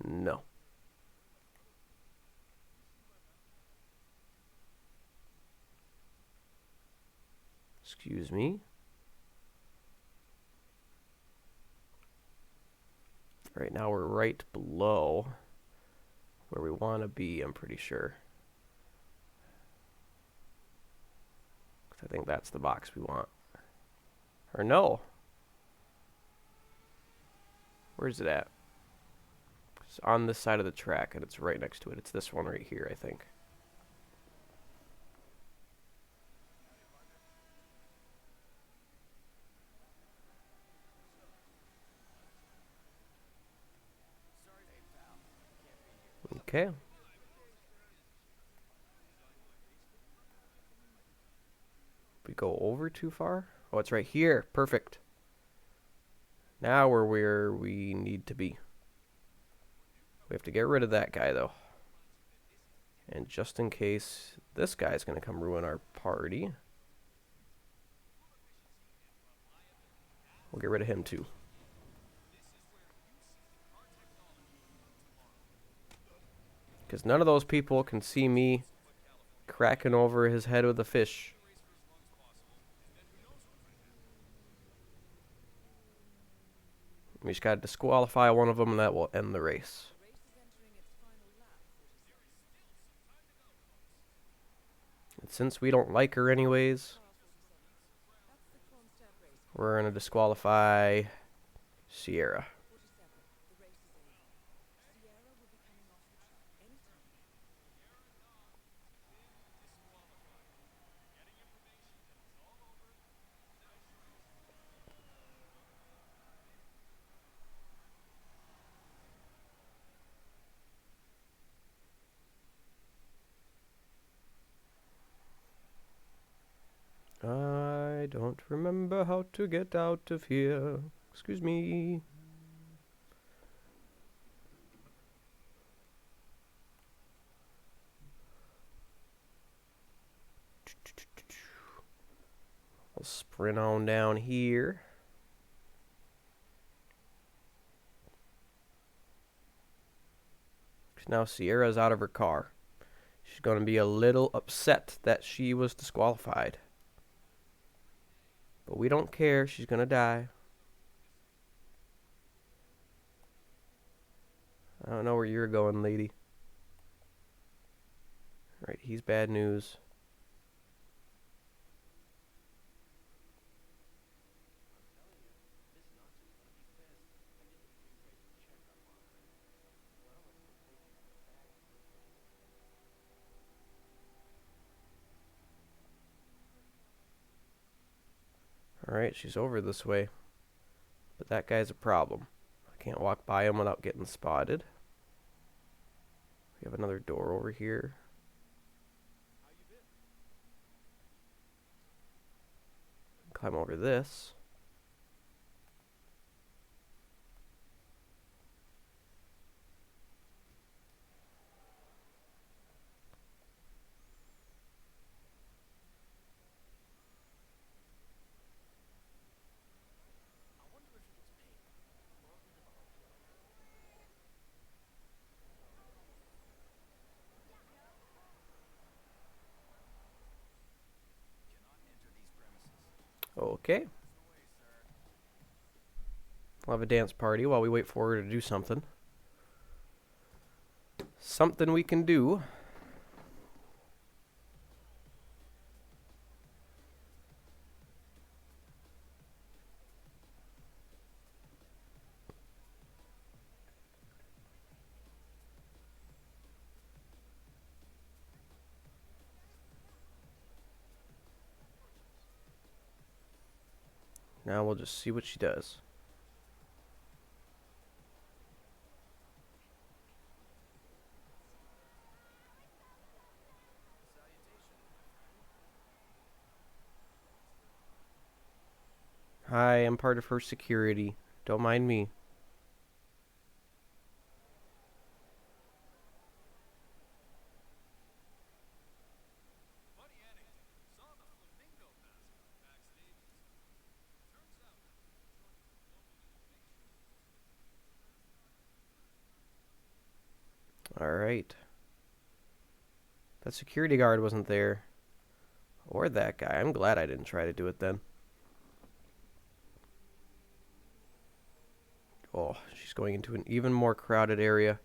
No. Excuse me. Right now we're right below where we want to be, I'm pretty sure. 'Cause I think that's the box we want. Or no. Where's it at? It's on this side of the track, and it's right next to it. It's this one right here, I think. Okay. We go over too far? Oh, it's right here. Perfect. Now we're where we need to be. We have to get rid of that guy, though. And just in case this guy's going to come ruin our party, we'll get rid of him, too. Because none of those people can see me cracking over his head with a fish. We just got to disqualify one of them, and that will end the race. The race is entering its final lap, 47. And since we don't like her anyways, Car 47. That's the Kronstadt race. we're going to disqualify Sierra. 47. The race is over. Sierra will be coming off the track anytime now. I don't remember how to get out of here. Excuse me. We'll sprint on down here. Now Sierra's out of her car. She's going to be a little upset that she was disqualified. But we don't care. She's going to die. I don't know where you're going, lady. Right, he's bad news. Alright, she's over this way. But that guy's a problem. I can't walk by him without getting spotted. We have another door over here. Climb over this. Okay. We'll have a dance party while we wait for her to do something. Something we can do. Now we'll just see what she does. Hi, I'm part of her security. Don't mind me. Alright. That security guard wasn't there. Or that guy. I'm glad I didn't try to do it then. Oh, she's going into an even more crowded area.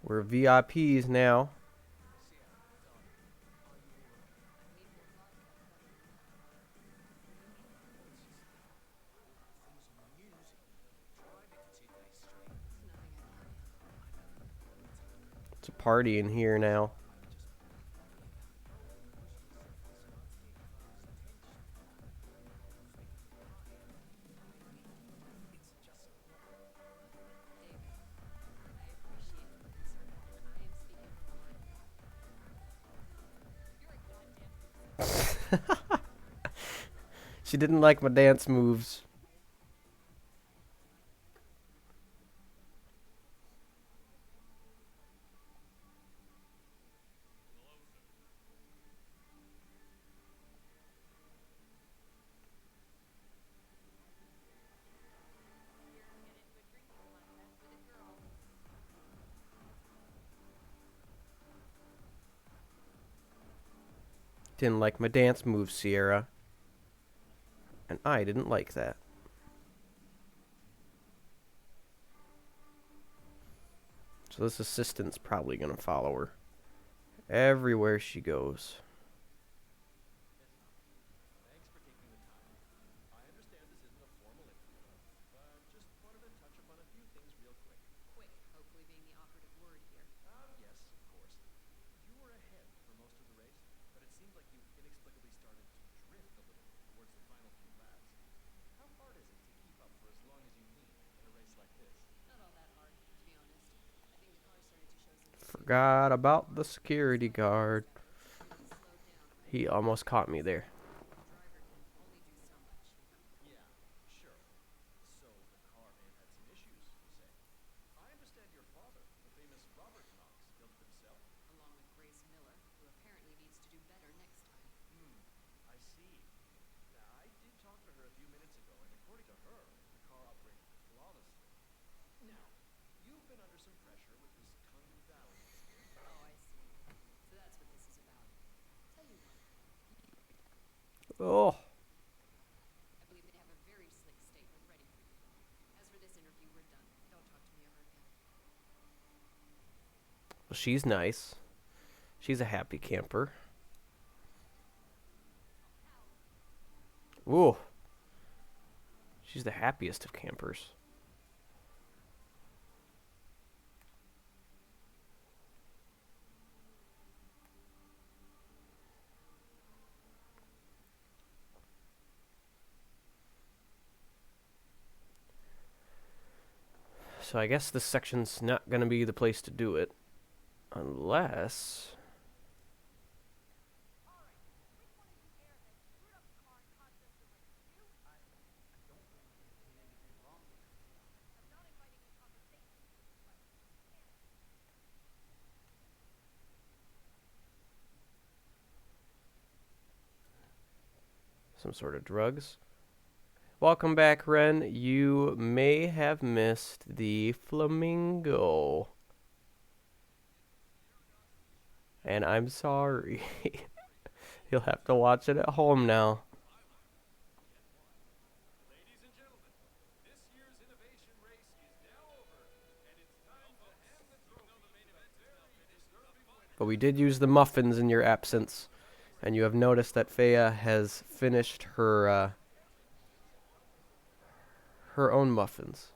We're VIPs now. It's a party in here now. She didn't like my dance moves. Didn't like my dance moves, Sierra. And I didn't like that. So this assistant's probably going to follow her everywhere she goes. Thanks for taking the time. I understand this isn't a formal interview, but just wanted to touch upon a few things real quick. Quick, hopefully being the operative word here. Yes, of course. You were ahead for most of the race, but it seemed like you inexplicably started to drift a little towards the final few laps. How hard is it to keep up for as long as you need in a race like this? Not all that hard, to be honest. I think the car started to show some Forgot about the security guard. really slowed down. He almost caught me there. The driver can only do so much. Yeah, sure. So the car may have had some issues, you say? I understand your father, the famous Robert Knox, built it himself. Along with Grace Miller, who apparently needs to do better next time. I see. Now, I did talk to her a few minutes ago, and according to her, the car operated flawlessly. Now, you've been under some pressure with this Kung Valley incident. Oh, I see. So that's what this is about. Tell you what, Oh, I believe they have a very slick statement ready for you. As for this interview, we're done. Don't talk to me ever again. well, she's nice. She's a happy camper. Ooh. She's the happiest of campers. So I guess this section's not going to be the place to do it. Unless... some sort of drugs. Welcome back, Ren. You may have missed the Flamingo. And I'm sorry. You'll have to watch it at home now. Ladies and gentlemen, this year's innovation race is now over, and it's time to hand the trophy to the very deserving winner. But we did use the muffins in your absence. And you have noticed that Fea has finished her her own muffins.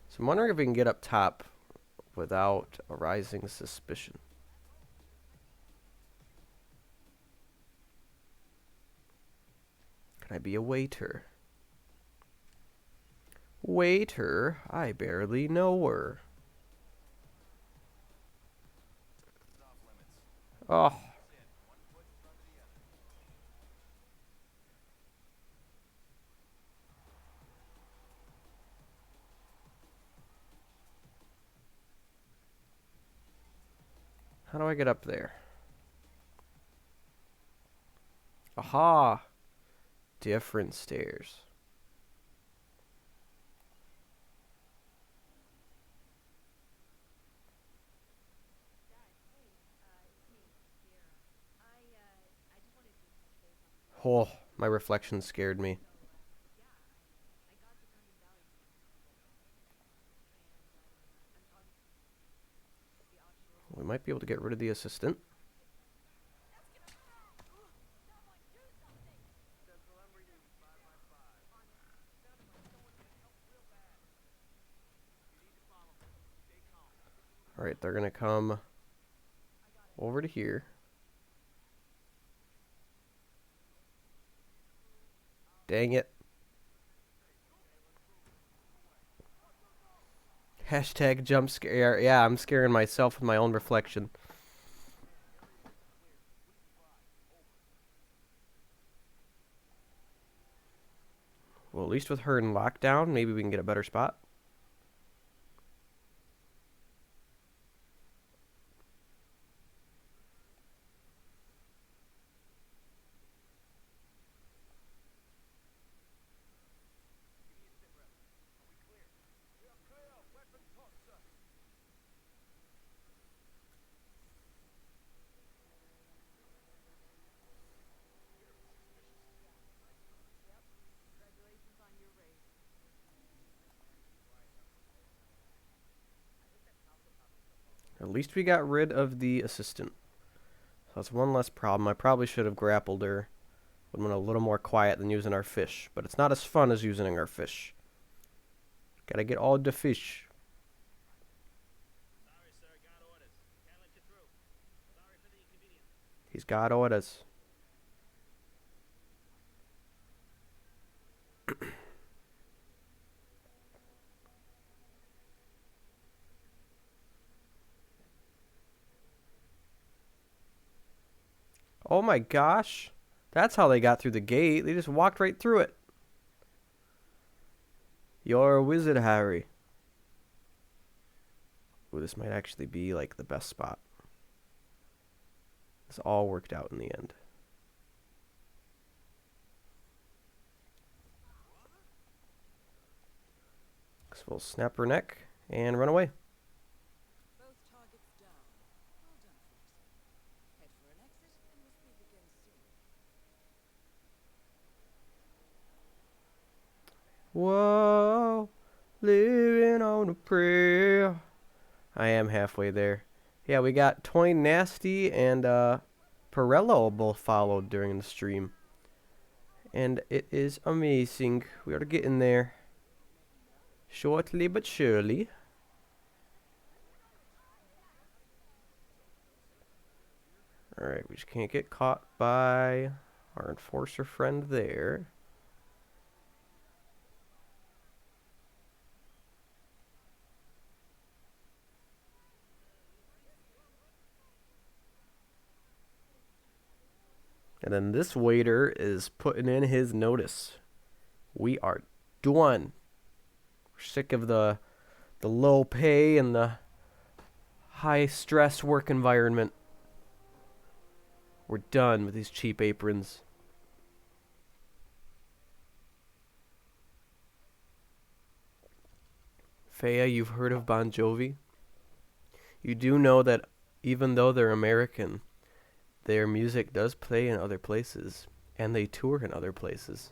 So I'm wondering if we can get up top without arising suspicion. Can I be a waiter? Waiter? I barely know her. Oh. How do I get up there? Aha! Different stairs. Oh, my reflection scared me. We might be able to get rid of the assistant. Alright, they're gonna come over to here. Dang it. Hashtag jump scare. Yeah, I'm scaring myself with my own reflection. Well, at least with her in lockdown, maybe we can get a better spot. At least we got rid of the assistant. So that's one less problem. I probably should have grappled her. Would have been a little more quiet than using our fish. But it's not as fun as using our fish. Gotta get all the fish. Sorry, sir. Got orders. Can't let you through. Sorry for the inconvenience. He's got orders. Oh my gosh. That's how they got through the gate. They just walked right through it. You're a wizard, Harry. Ooh, this might actually be like the best spot. This all worked out in the end. So we'll snap her neck and run away. Both targets down. Well done, Fox. Head for an exit, and we'll speak again soon. Whoa, living on a prayer. I am halfway there. Yeah, we got Toy Nasty and Pirello both followed during the stream. And it is amazing. We are getting there. Shortly but surely. Alright, we just can't get caught by our enforcer friend there. And then this waiter is putting in his notice. We are done. We're sick of the low pay and the high stress work environment. We're done with these cheap aprons. Fea, you've heard of Bon Jovi? You do know that even though they're American, their music does play in other places, and they tour in other places.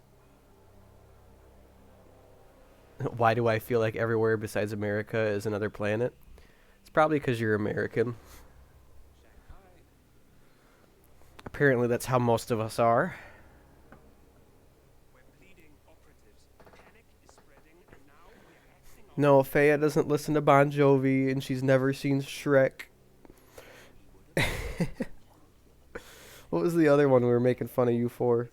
Why do I feel like everywhere besides America is another planet? It's probably because you're American. Apparently that's how most of us are. No, Fea doesn't listen to Bon Jovi, and she's never seen Shrek. What was the other one we were making fun of you for?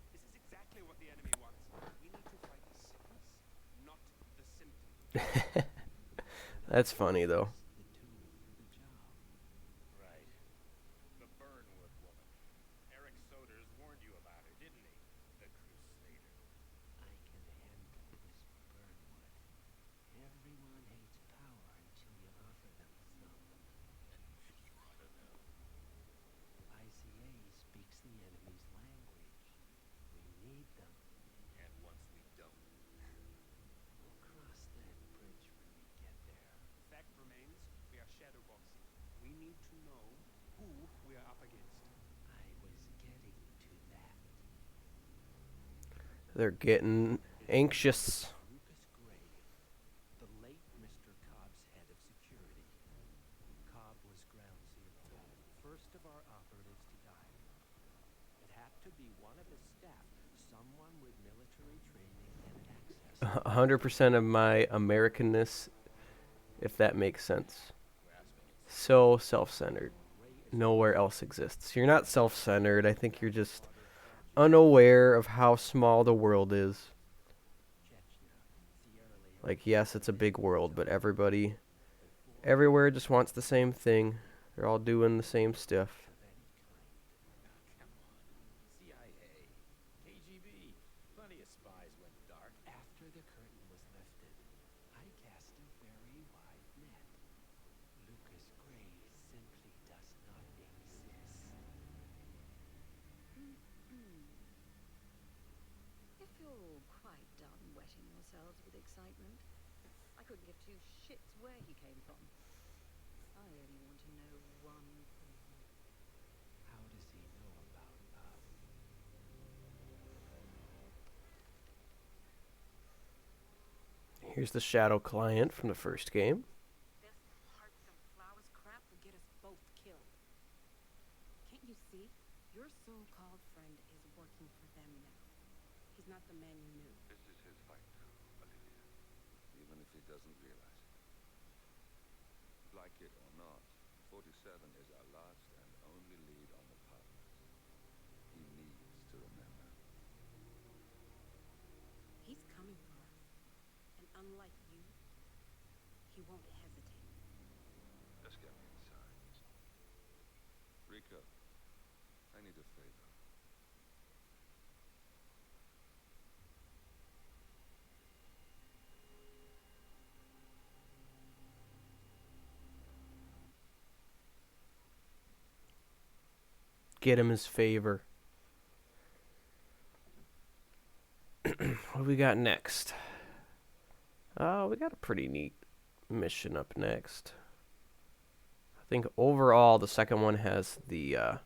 This is exactly what the enemy wants. We need to fight the sickness, not the symptom. That's funny, though. Right. The Burnwood woman. Eric Soders warned you about her, didn't he? The Crusader. I can handle this Burnwood. Everyone hates power until you offer them some. up against? I was getting to that. They're getting anxious. Lucas Gray, the late Mr. Cobb's head of security. Cobb was ground zero, first of our operatives to die. It had to be one of his staff, someone with military training and access. 100% of my Americanness, if that makes sense. So self-centered. Nowhere else exists. You're not self-centered. I think you're just unaware of how small the world is. Like, yes, it's a big world, but everybody everywhere just wants the same thing. They're all doing the same stuff. Come on. CIA, KGB, plenty of spies went dark. After the curtain was lifted, I cast a very wide net. Lucas Gray simply does not exist. If you're all quite done wetting yourselves with excitement, I couldn't give two shits where he came from. I only want to know one thing. How does he know about us? Here's the shadow client from the first game. This hearts and flowers crap will get us both killed. Can't you see? Your so-called friend is working for them now. He's not the man you knew. This is his fight too, Olivia. Even if he doesn't realize it. Like it or not, 47 is our last and only lead on the partners. He needs to remember. He's coming for us. And unlike you, he won't hesitate. Just get me inside. Rico, I need a favor. Get him his favor. What do we got next? We got a pretty neat mission up next. I think overall the second one has the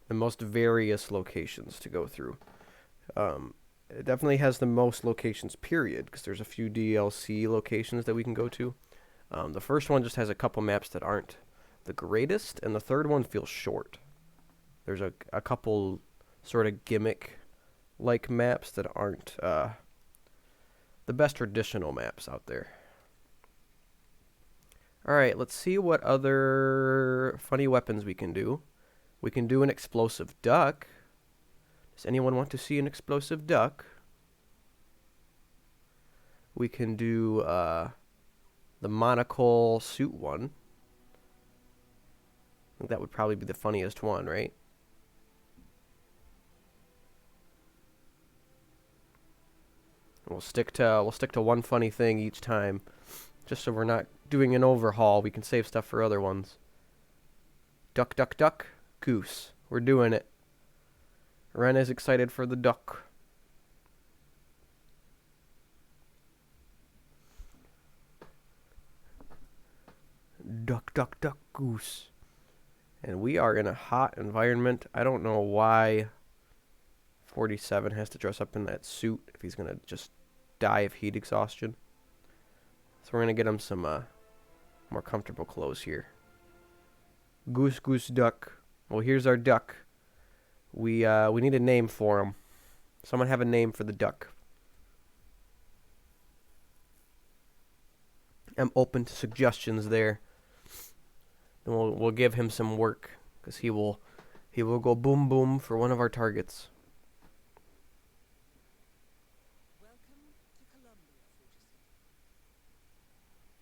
most various locations to go through. It definitely has the most locations, period, because there's a few DLC locations that we can go to. The first one just has a couple maps that aren't the greatest, and the third one feels short. There's a couple sort of gimmick-like maps that aren't the best traditional maps out there. Alright, let's see what other funny weapons we can do. We can do an explosive duck. Does anyone want to see an explosive duck? We can do the monocle suit one. I think that would probably be the funniest one, right? We'll stick to one funny thing each time, just so we're not doing an overhaul. We can save stuff for other ones. Duck, duck, duck, goose. We're doing it. Ren is excited for the duck. Duck, duck, duck, goose. And we are in a hot environment. I don't know why 47 has to dress up in that suit if he's going to just die of heat exhaustion. So we're going to get him some more comfortable clothes here. Goose, goose, duck. Well, here's our duck. We need a name for him. Someone have a name for the duck. I'm open to suggestions there. And we'll give him some work, because he will go boom boom for one of our targets. Welcome to Columbia, 47.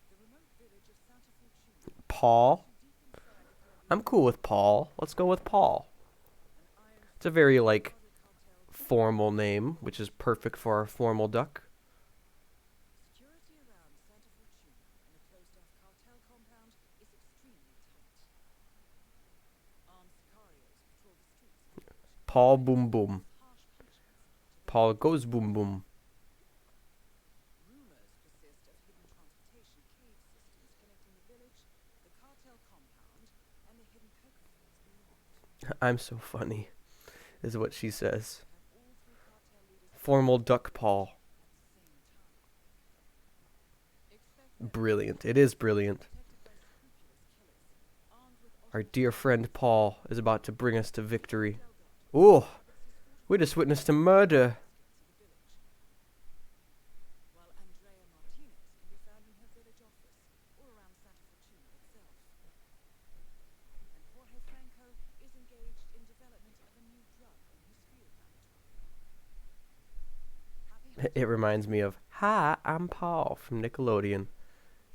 The remote village of Santa Fortuna. Paul. Deep inside the Colombian I'm cool with Paul. Let's go with Paul. iron It's a very other cartel formal name, which is perfect for our formal duck. security around Santa Fortuna and the closed-off cartel compound is extremely tight. Armed sicarios patrol the streets of the village. Paul Boom Boom. Harsh punishments. Paul goes boom boom. Rumors persist of hidden transportation cave systems connecting the village, the cartel compound, and the hidden coca fields I'm so funny, is what she says. have all three cartel leaders Formal duck paw. at the same time. Expect Brilliant. It is brilliant. protected by scrupulous killers, armed with Our dear friend Paul is about to bring us to victory. Delgado, Ooh, gets his we just witnessed a murder. outskirts of the village. While Andrea Martinez can be found in her village office or around Santa Fortuna itself. And Jorge Franco is engaged in development of a new drug in his field laboratory. Happy It reminds me of, "Hi, I'm Paul" from Nickelodeon.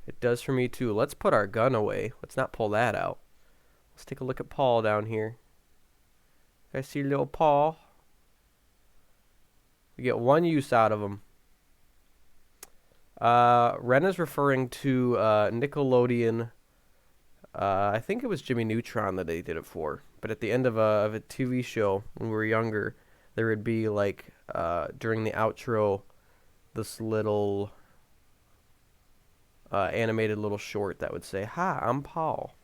It does for me too. Let's put our gun away. Let's not pull that out. Let's take a look at Paul down here. I see little Paul. We get one use out of him. Ren is referring to Nickelodeon. I think it was Jimmy Neutron that they did it for. But at the end of a TV show when we were younger, there would be like during the outro this little animated little short that would say, "Hi, I'm Paul,"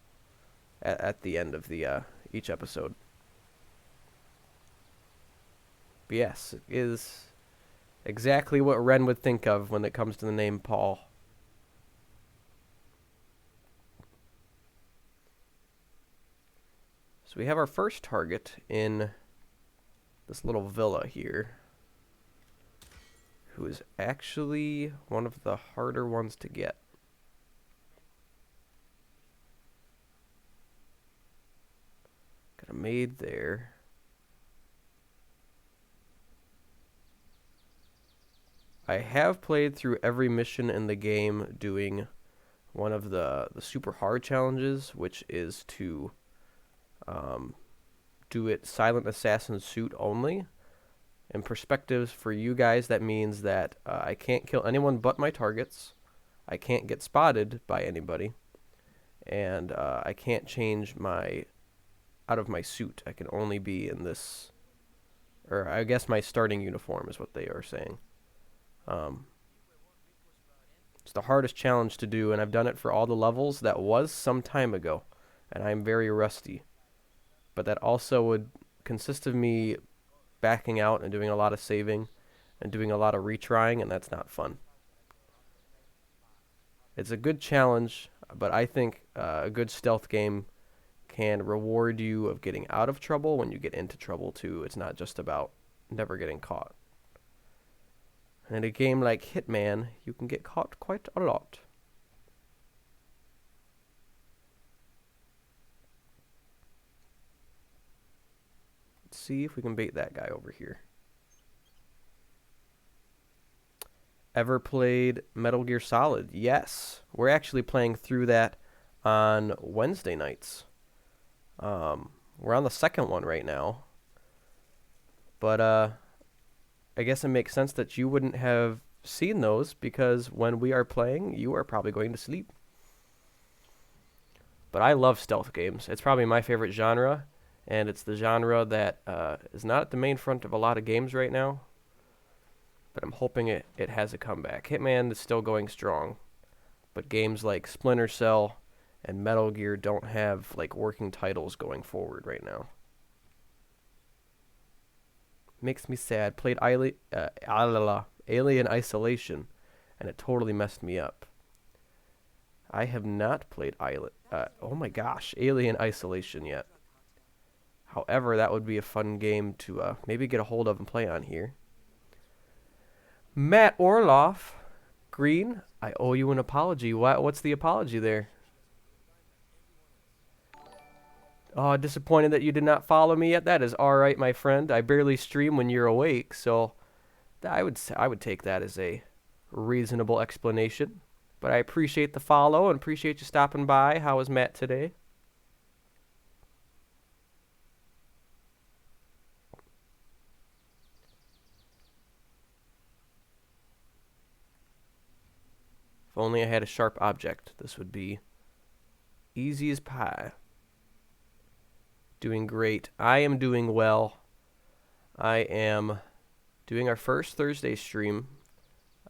at the end of the each episode. But yes, it is exactly what Ren would think of when it comes to the name Paul. So we have our first target in this little villa here, who is actually one of the harder ones to get. Got a maid there. I have played through every mission in the game doing one of the super hard challenges, which is to do it silent assassin suit only. In perspectives for you guys, that means that I can't kill anyone but my targets. I can't get spotted by anybody. And I can't change out of my suit. I can only be in this, or I guess my starting uniform is what they are saying. It's the hardest challenge to do, and I've done it for all the levels. That was some time ago, and I'm very rusty. But that also would consist of me backing out and doing a lot of saving and doing a lot of retrying, and that's not fun. It's a good challenge, but I think a good stealth game can reward you of getting out of trouble when you get into trouble too. It's not just about never getting caught. And in a game like Hitman, you can get caught quite a lot. Let's see if we can bait that guy over here. Ever played Metal Gear Solid? Yes. We're actually playing through that on Wednesday nights. We're on the second one right now. But I guess it makes sense that you wouldn't have seen those because when we are playing, you are probably going to sleep. But I love stealth games. It's probably my favorite genre, and it's the genre that is not at the main front of a lot of games right now. But I'm hoping it has a comeback. Hitman is still going strong, but games like Splinter Cell and Metal Gear don't have like working titles going forward right now. Makes me sad. Played Alien Isolation, and it totally messed me up. I have not played Alien Isolation yet. However, that would be a fun game to maybe get a hold of and play on here. Matt Orloff, Green, I owe you an apology. What's the apology there? Oh, disappointed that you did not follow me yet. That is all right, my friend. I barely stream when you're awake, so I would take that as a reasonable explanation. But I appreciate the follow and appreciate you stopping by. How was Matt today? If only I had a sharp object, this would be easy as pie. Doing great. I am doing well. I am doing our first Thursday stream.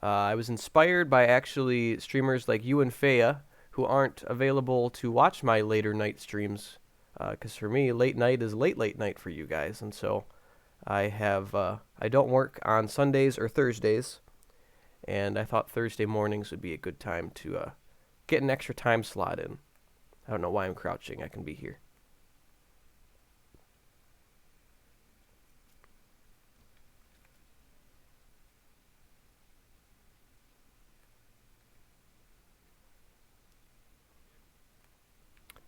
I was inspired by actually streamers like you and Fea, who aren't available to watch my later night streams 'cause for me, late night is late night for you guys, and so I don't work on Sundays or Thursdays, and I thought Thursday mornings would be a good time to get an extra time slot in. I don't know why I'm crouching. I can be here.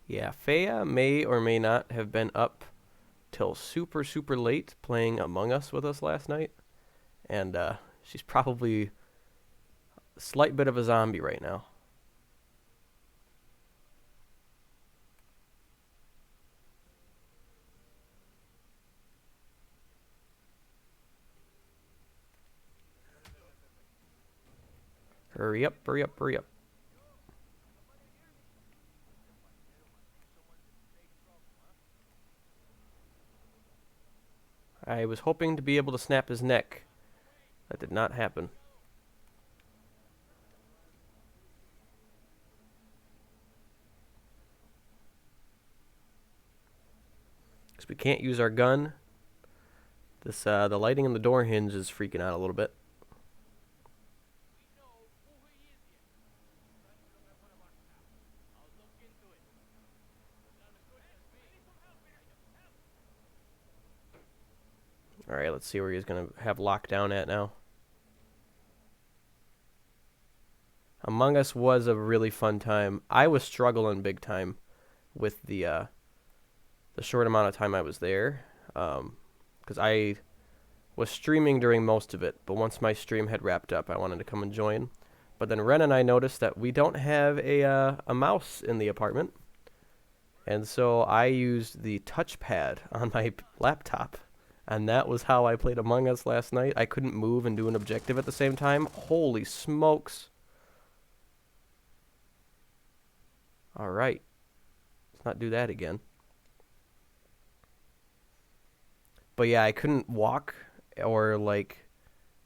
Yeah, Fea may or may not have been up till super, super late playing Among Us with us last night. And she's probably a slight bit of a zombie right now. Hurry up, hurry up, hurry up. I was hoping to be able to snap his neck. That did not happen. Because we can't use our gun. This the lighting in the door hinge is freaking out a little bit. Alright, let's see where he's going to have lockdown at now. Among Us was a really fun time. I was struggling big time with the short amount of time I was there. Because I was streaming during most of it. But once my stream had wrapped up, I wanted to come and join. But then Ren and I noticed that we don't have a mouse in the apartment. And so I used the touchpad on my laptop. And that was how I played Among Us last night. I couldn't move and do an objective at the same time. Holy smokes. Alright. Let's not do that again. But yeah, I couldn't walk or like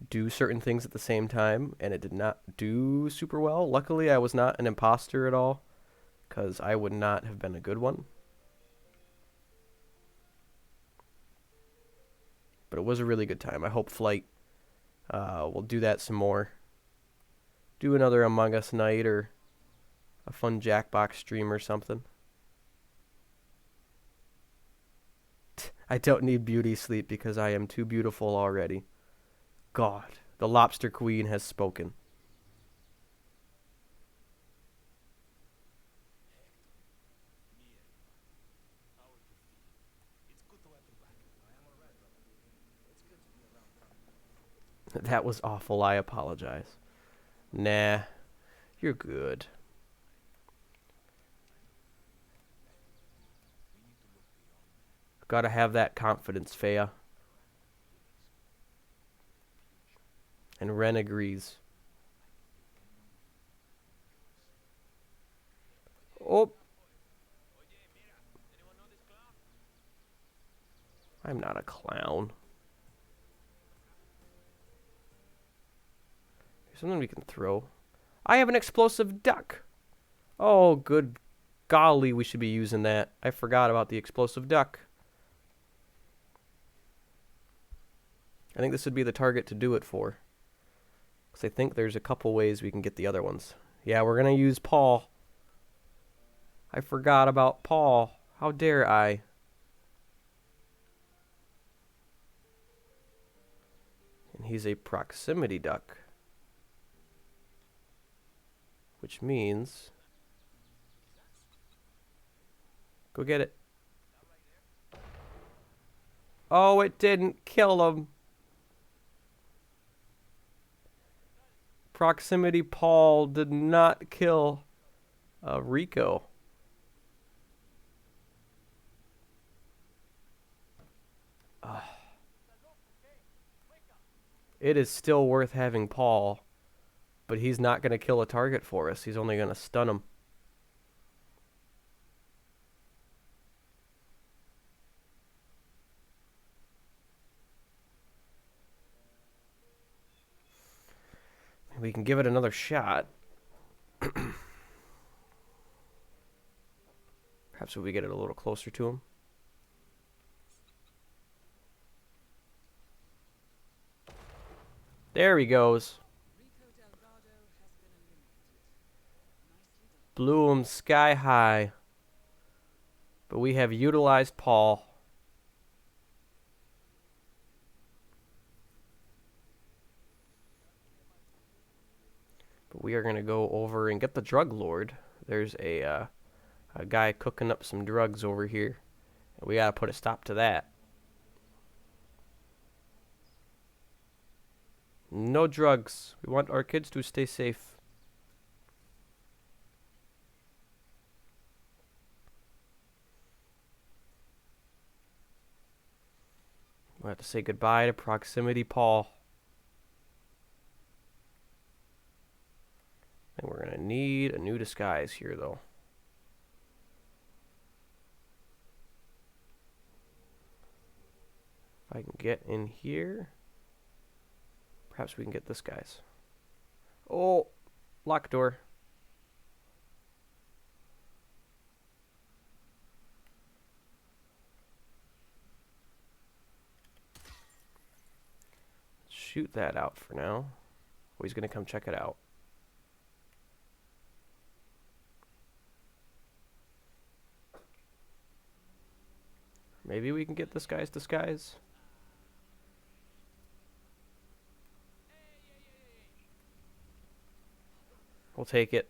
do certain things at the same time. And it did not do super well. Luckily, I was not an imposter at all. Because I would not have been a good one. But it was a really good time. I hope Flight will do that some more. Do another Among Us night or a fun Jackbox stream or something. I don't need beauty sleep because I am too beautiful already. God, the Lobster Queen has spoken. That was awful. I apologize. Nah, you're good. Gotta have that confidence, Fea. And Ren agrees. Oh. I'm not a clown. Here's something we can throw. I have an explosive duck. Oh, good golly, we should be using that. I forgot about the explosive duck. I think this would be the target to do it for. Because I think there's a couple ways we can get the other ones. Yeah, we're going to use Paul. I forgot about Paul. How dare I? And he's a proximity duck. Which means... Go get it. Oh, it didn't kill him. Proximity Paul did not kill Rico. It is still worth having Paul, but he's not going to kill a target for us. He's only going to stun him. We can give it another shot. Probably Perhaps if we get it a little closer to him. There he goes. Rico Delgado has been eliminated. Nicely done. Blew him sky high. But we have utilized Paul. But we are going to go over and get the drug lord. There's a guy cooking up some drugs over here. And we got to put a stop to that. No drugs. We want our kids to stay safe. We'll have to say goodbye to Proximity Paul. And we're going to need a new disguise here, though. If I can get in here. Perhaps we can get this guy's. Oh, lock door. Shoot that out for now. Oh, he's going to come check it out. Maybe we can get this guy's disguise. We'll take it.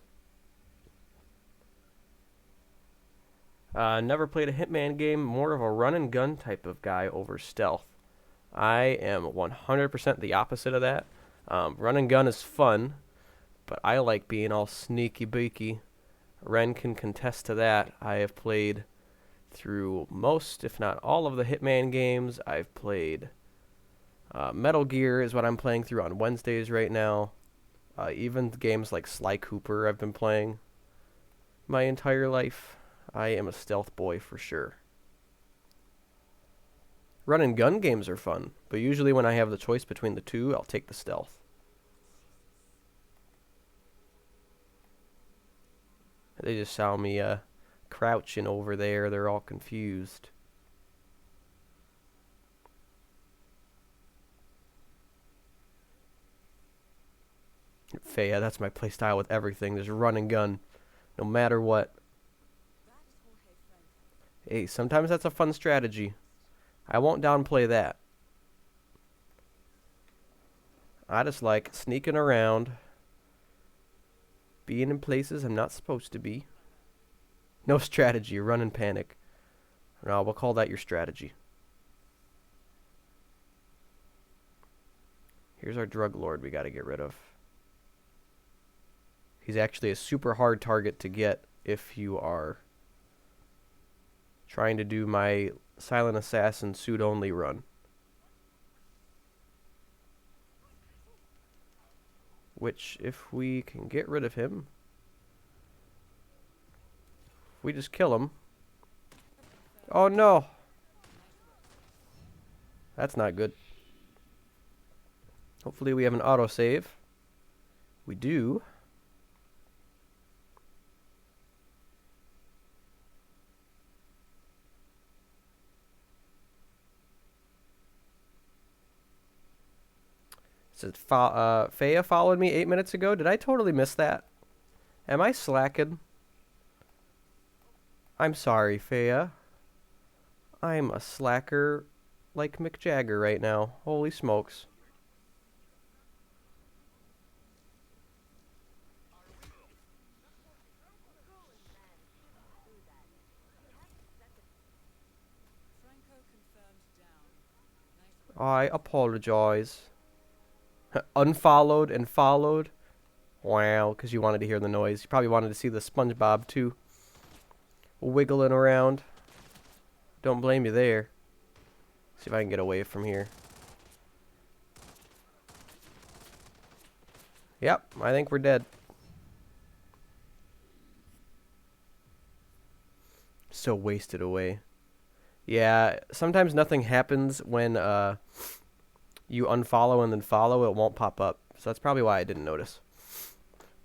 Never played a Hitman game. More of a run and gun type of guy over stealth. I am 100% the opposite of that. Run and gun is fun, but I like being all sneaky beaky. Ren can contest to that. I have played through most, if not all, of the Hitman games. I've played Metal Gear is what I'm playing through on Wednesdays right now. Even games like Sly Cooper I've been playing my entire life. I am a stealth boy for sure. Run and gun games are fun, but usually when I have the choice between the two, I'll take the stealth. They just saw me crouching over there. They're all confused. Fea, that's my playstyle with everything. Just run and gun, no matter what. Hey, sometimes that's a fun strategy. I won't downplay that. I just like sneaking around, being in places I'm not supposed to be. No strategy, run and panic. No, we'll call that your strategy. Here's our drug lord we got to get rid of. He's actually a super hard target to get if you are trying to do my Silent Assassin suit only run. Which, if we can get rid of him, if we just kill him. Oh no! That's not good. Hopefully we have an autosave. We do. Says Fea followed me 8 minutes ago. Did I totally miss that? Am I slacking? I'm sorry, Fea. I'm a slacker like Mick Jagger right now. Holy smokes. Franco confirmed down. Nice I apologize. Unfollowed and followed. Wow, because you wanted to hear the noise. You probably wanted to see the SpongeBob too. Wiggling around. Don't blame you there. See if I can get away from here. Yep, I think we're dead. So wasted away. Yeah, sometimes nothing happens when you unfollow and then follow. It won't pop up. So that's probably why I didn't notice.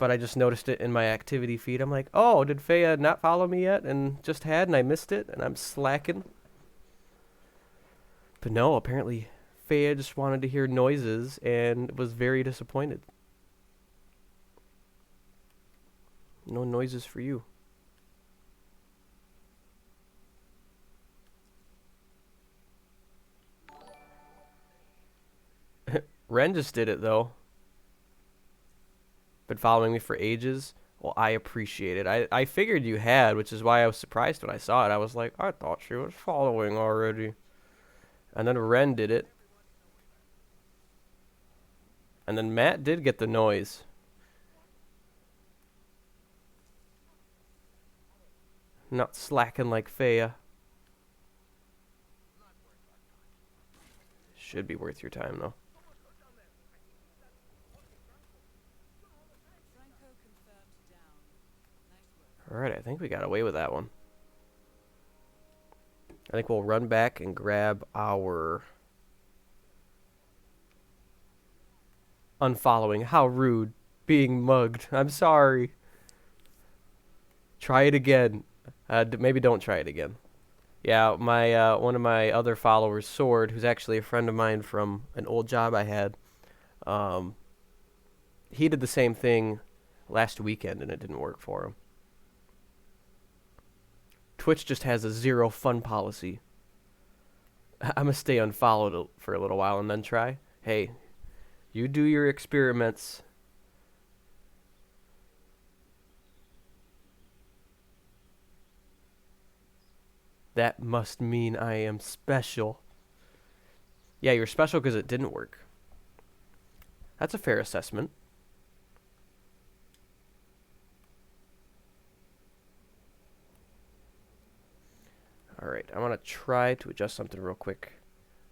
but I just noticed it in my activity feed. I'm like, oh, did Faya not follow me yet and just had and I missed it and I'm slacking? But no, apparently Faya just wanted to hear noises and was very disappointed. No noises for you. Ren just did it though. Been following me for ages. Well, I appreciate it. I figured you had, which is why I was surprised when I saw it. I was like, I thought she was following already. And then Ren did it. And then Matt did get the noise. Not slacking like Faya. Should be worth your time though. Franco confirmed down. Nice work. Alright, I think we got away with that one. I think we'll run back and grab our unfollowing. How rude. Being mugged. I'm sorry. Try it again. Maybe don't try it again. Yeah, my one of my other followers, Sword, who's actually a friend of mine from an old job I had, he did the same thing last weekend and it didn't work for him. Twitch just has a zero fun policy. I'm gonna stay unfollowed for a little while and then try. Hey, you do your experiments. That must mean I am special. Yeah, you're special because it didn't work. That's a fair assessment. Alright, I want to try to adjust something real quick.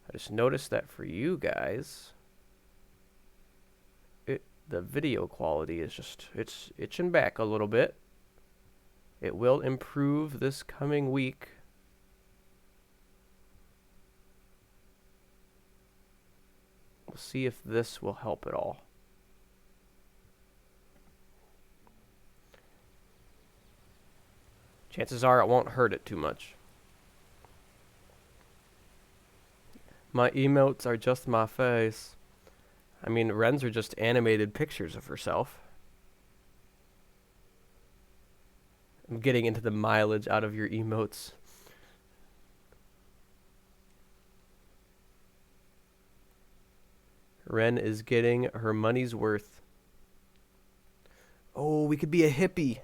I just noticed that for you guys, the video quality is just, it's itching back a little bit. It will improve this coming week. We'll see if this will help at all. Chances are it won't hurt it too much. My emotes are just my face. I mean, Ren's are just animated pictures of herself. I'm getting into the mileage out of your emotes. Ren is getting her money's worth. Oh, we could be a hippie.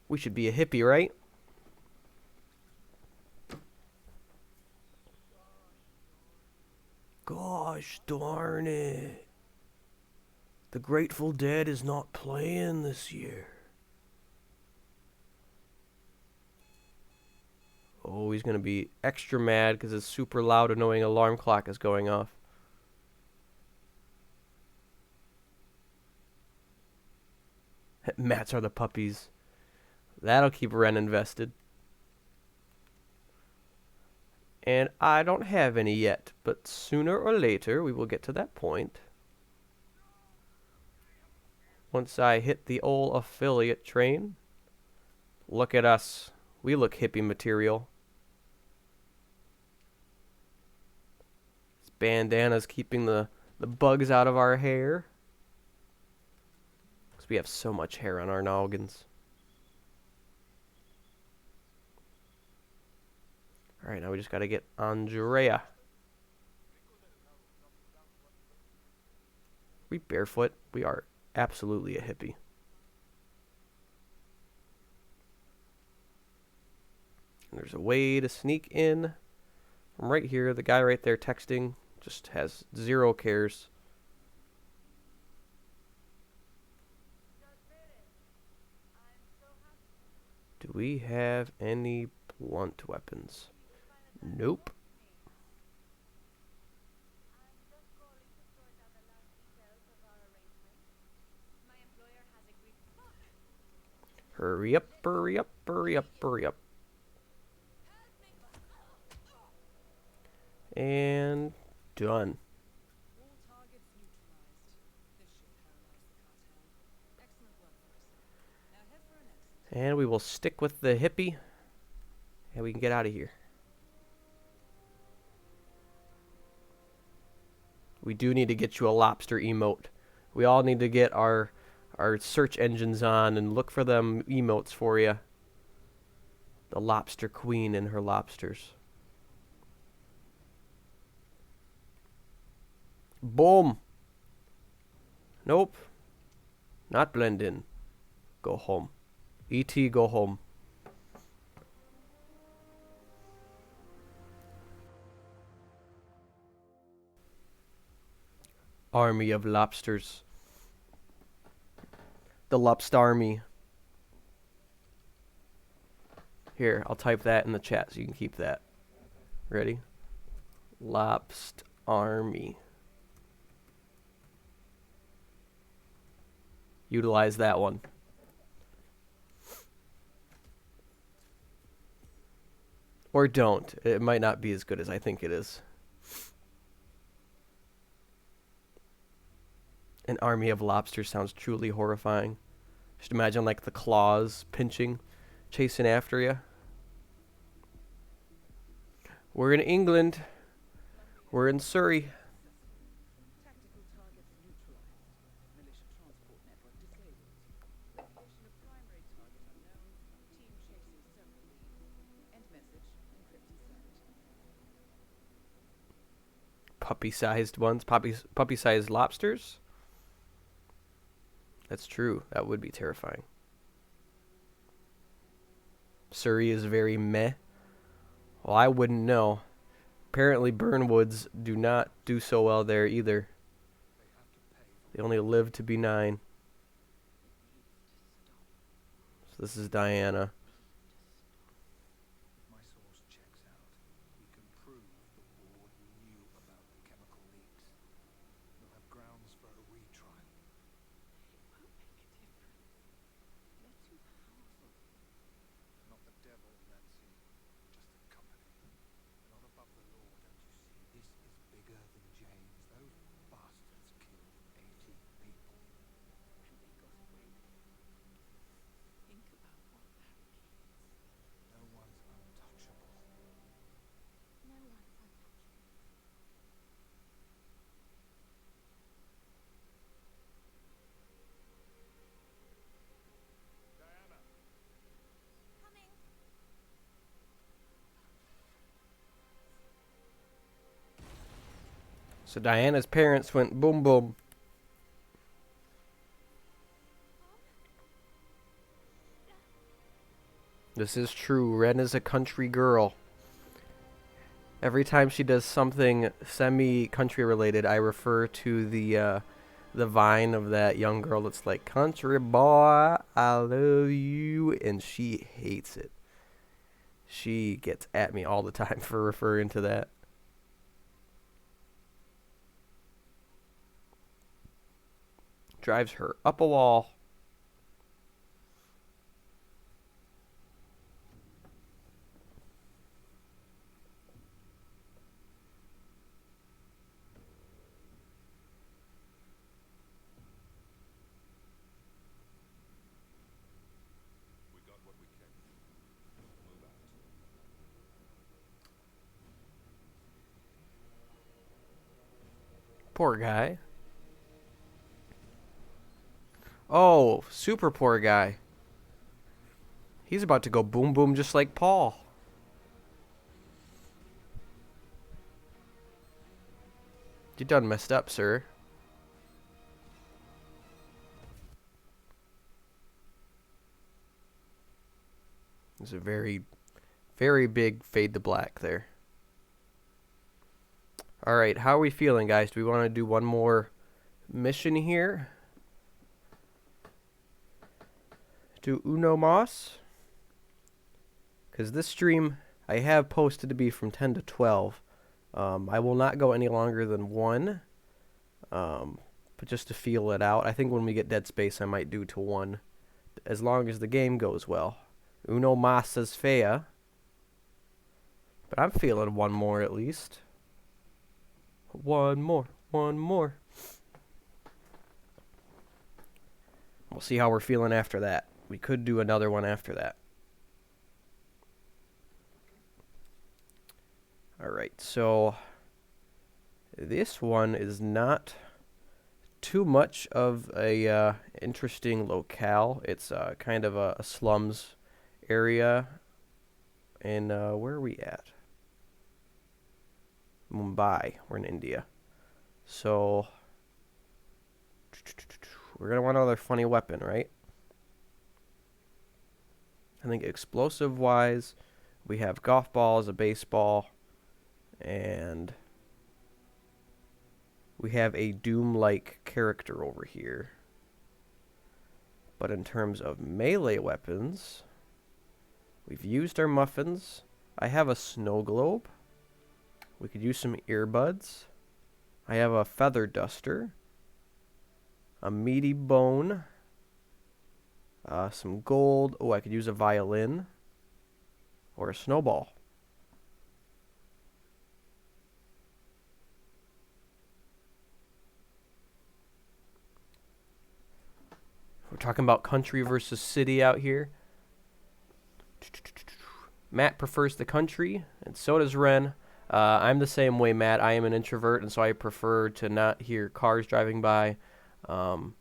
We should be a hippie, right? Gosh darn it. The Grateful Dead is not playing this year. Oh, he's going to be extra mad because his super loud, annoying alarm clock is going off. Mats are the puppies. That'll keep Ren invested. And I don't have any yet, but sooner or later we will get to that point. Once I hit the old affiliate train. Look at us. We look hippie material. This bandana's keeping the bugs out of our hair. Because we have so much hair on our noggins. Alright, now we just gotta get Andrea. We barefoot? We are absolutely a hippie. And there's a way to sneak in from right here. The guy right there texting just has zero cares. Do we have any blunt weapons? Nope. Hurry up, hurry up, hurry up, hurry up. And done. All targets neutralized. This should paralyze the cartel. And we will stick with the hippie. And we can get out of here. We do need to get you a lobster emote. We all need to get our search engines on and look for them emotes for you. The lobster queen and her lobsters. Boom. Nope. Not blend in. Go home. E.T. go home. Army of lobsters. The lobster army. Here, I'll type that in the chat so you can keep that. Ready? Lobster army. Utilize that one. Or don't. It might not be as good as I think it is. An army of lobsters sounds truly horrifying. Just imagine like the claws pinching, chasing after you. We're in England. We're in Surrey. Tactical targets neutralized. Militia transport network disabled. Location of primary target unknown. Team chasing several leads. End message. Encrypt and send. Puppy-sized ones. Puppy-sized lobsters. That's true. That would be terrifying. Surrey is very meh. Well, I wouldn't know. Apparently Burnwoods do not do so well there either. They only live to be 9. So this is Diana. My source checks out. We can prove the board knew about the chemical leaks. We'll have grounds for a retrial. Won't make a difference. They're too powerful. Not the devil, Nancy. Just a company. Not above the law, don't you see? This is bigger than James. Those bastards killed 80 people. And they got away with it. Think about what that means. No one's untouchable. No one's untouchable. Diana! Coming. So Diana's parents went boom boom. This is true. Ren is a country girl. Every time she does something semi-country related, I refer to the vine of that young girl that's like, "Country boy, I love you," and she hates it. She gets at me all the time for referring to that. Drives her up a wall. We got what we came for. Move out. Poor guy. Oh, super poor guy. He's about to go boom boom just like Paul. You done messed up, sir. There's a very, very big fade to black there. Alright, how are we feeling, guys? Do we want to do one more mission here? Do Uno Mas? Because this stream I have posted to be from 10 to 12. I will not go any longer than 1. But just to feel it out. I think when we get Dead Space I might do to 1. As long as the game goes well. Uno Mas says fea. But I'm feeling 1 more at least. 1 more. 1 more. We'll see how we're feeling after that. we could do another one after that. Alright, so this one is not too much of a interesting locale. It's kind of a slums area. And where are we at? Mumbai. We're in India. So we're going to want another funny weapon, right? I think explosive-wise, we have golf balls, a baseball, and we have a Doom-like character over here. But in terms of melee weapons, we've used our muffins. I have a snow globe. We could use some earbuds. I have a feather duster, a meaty bone, some gold. Oh, I could use a violin or a snowball. We're talking about country versus city out here. Matt prefers the country, and so does Ren. I'm the same way, Matt. I am an introvert, and so I prefer to not hear cars driving by. And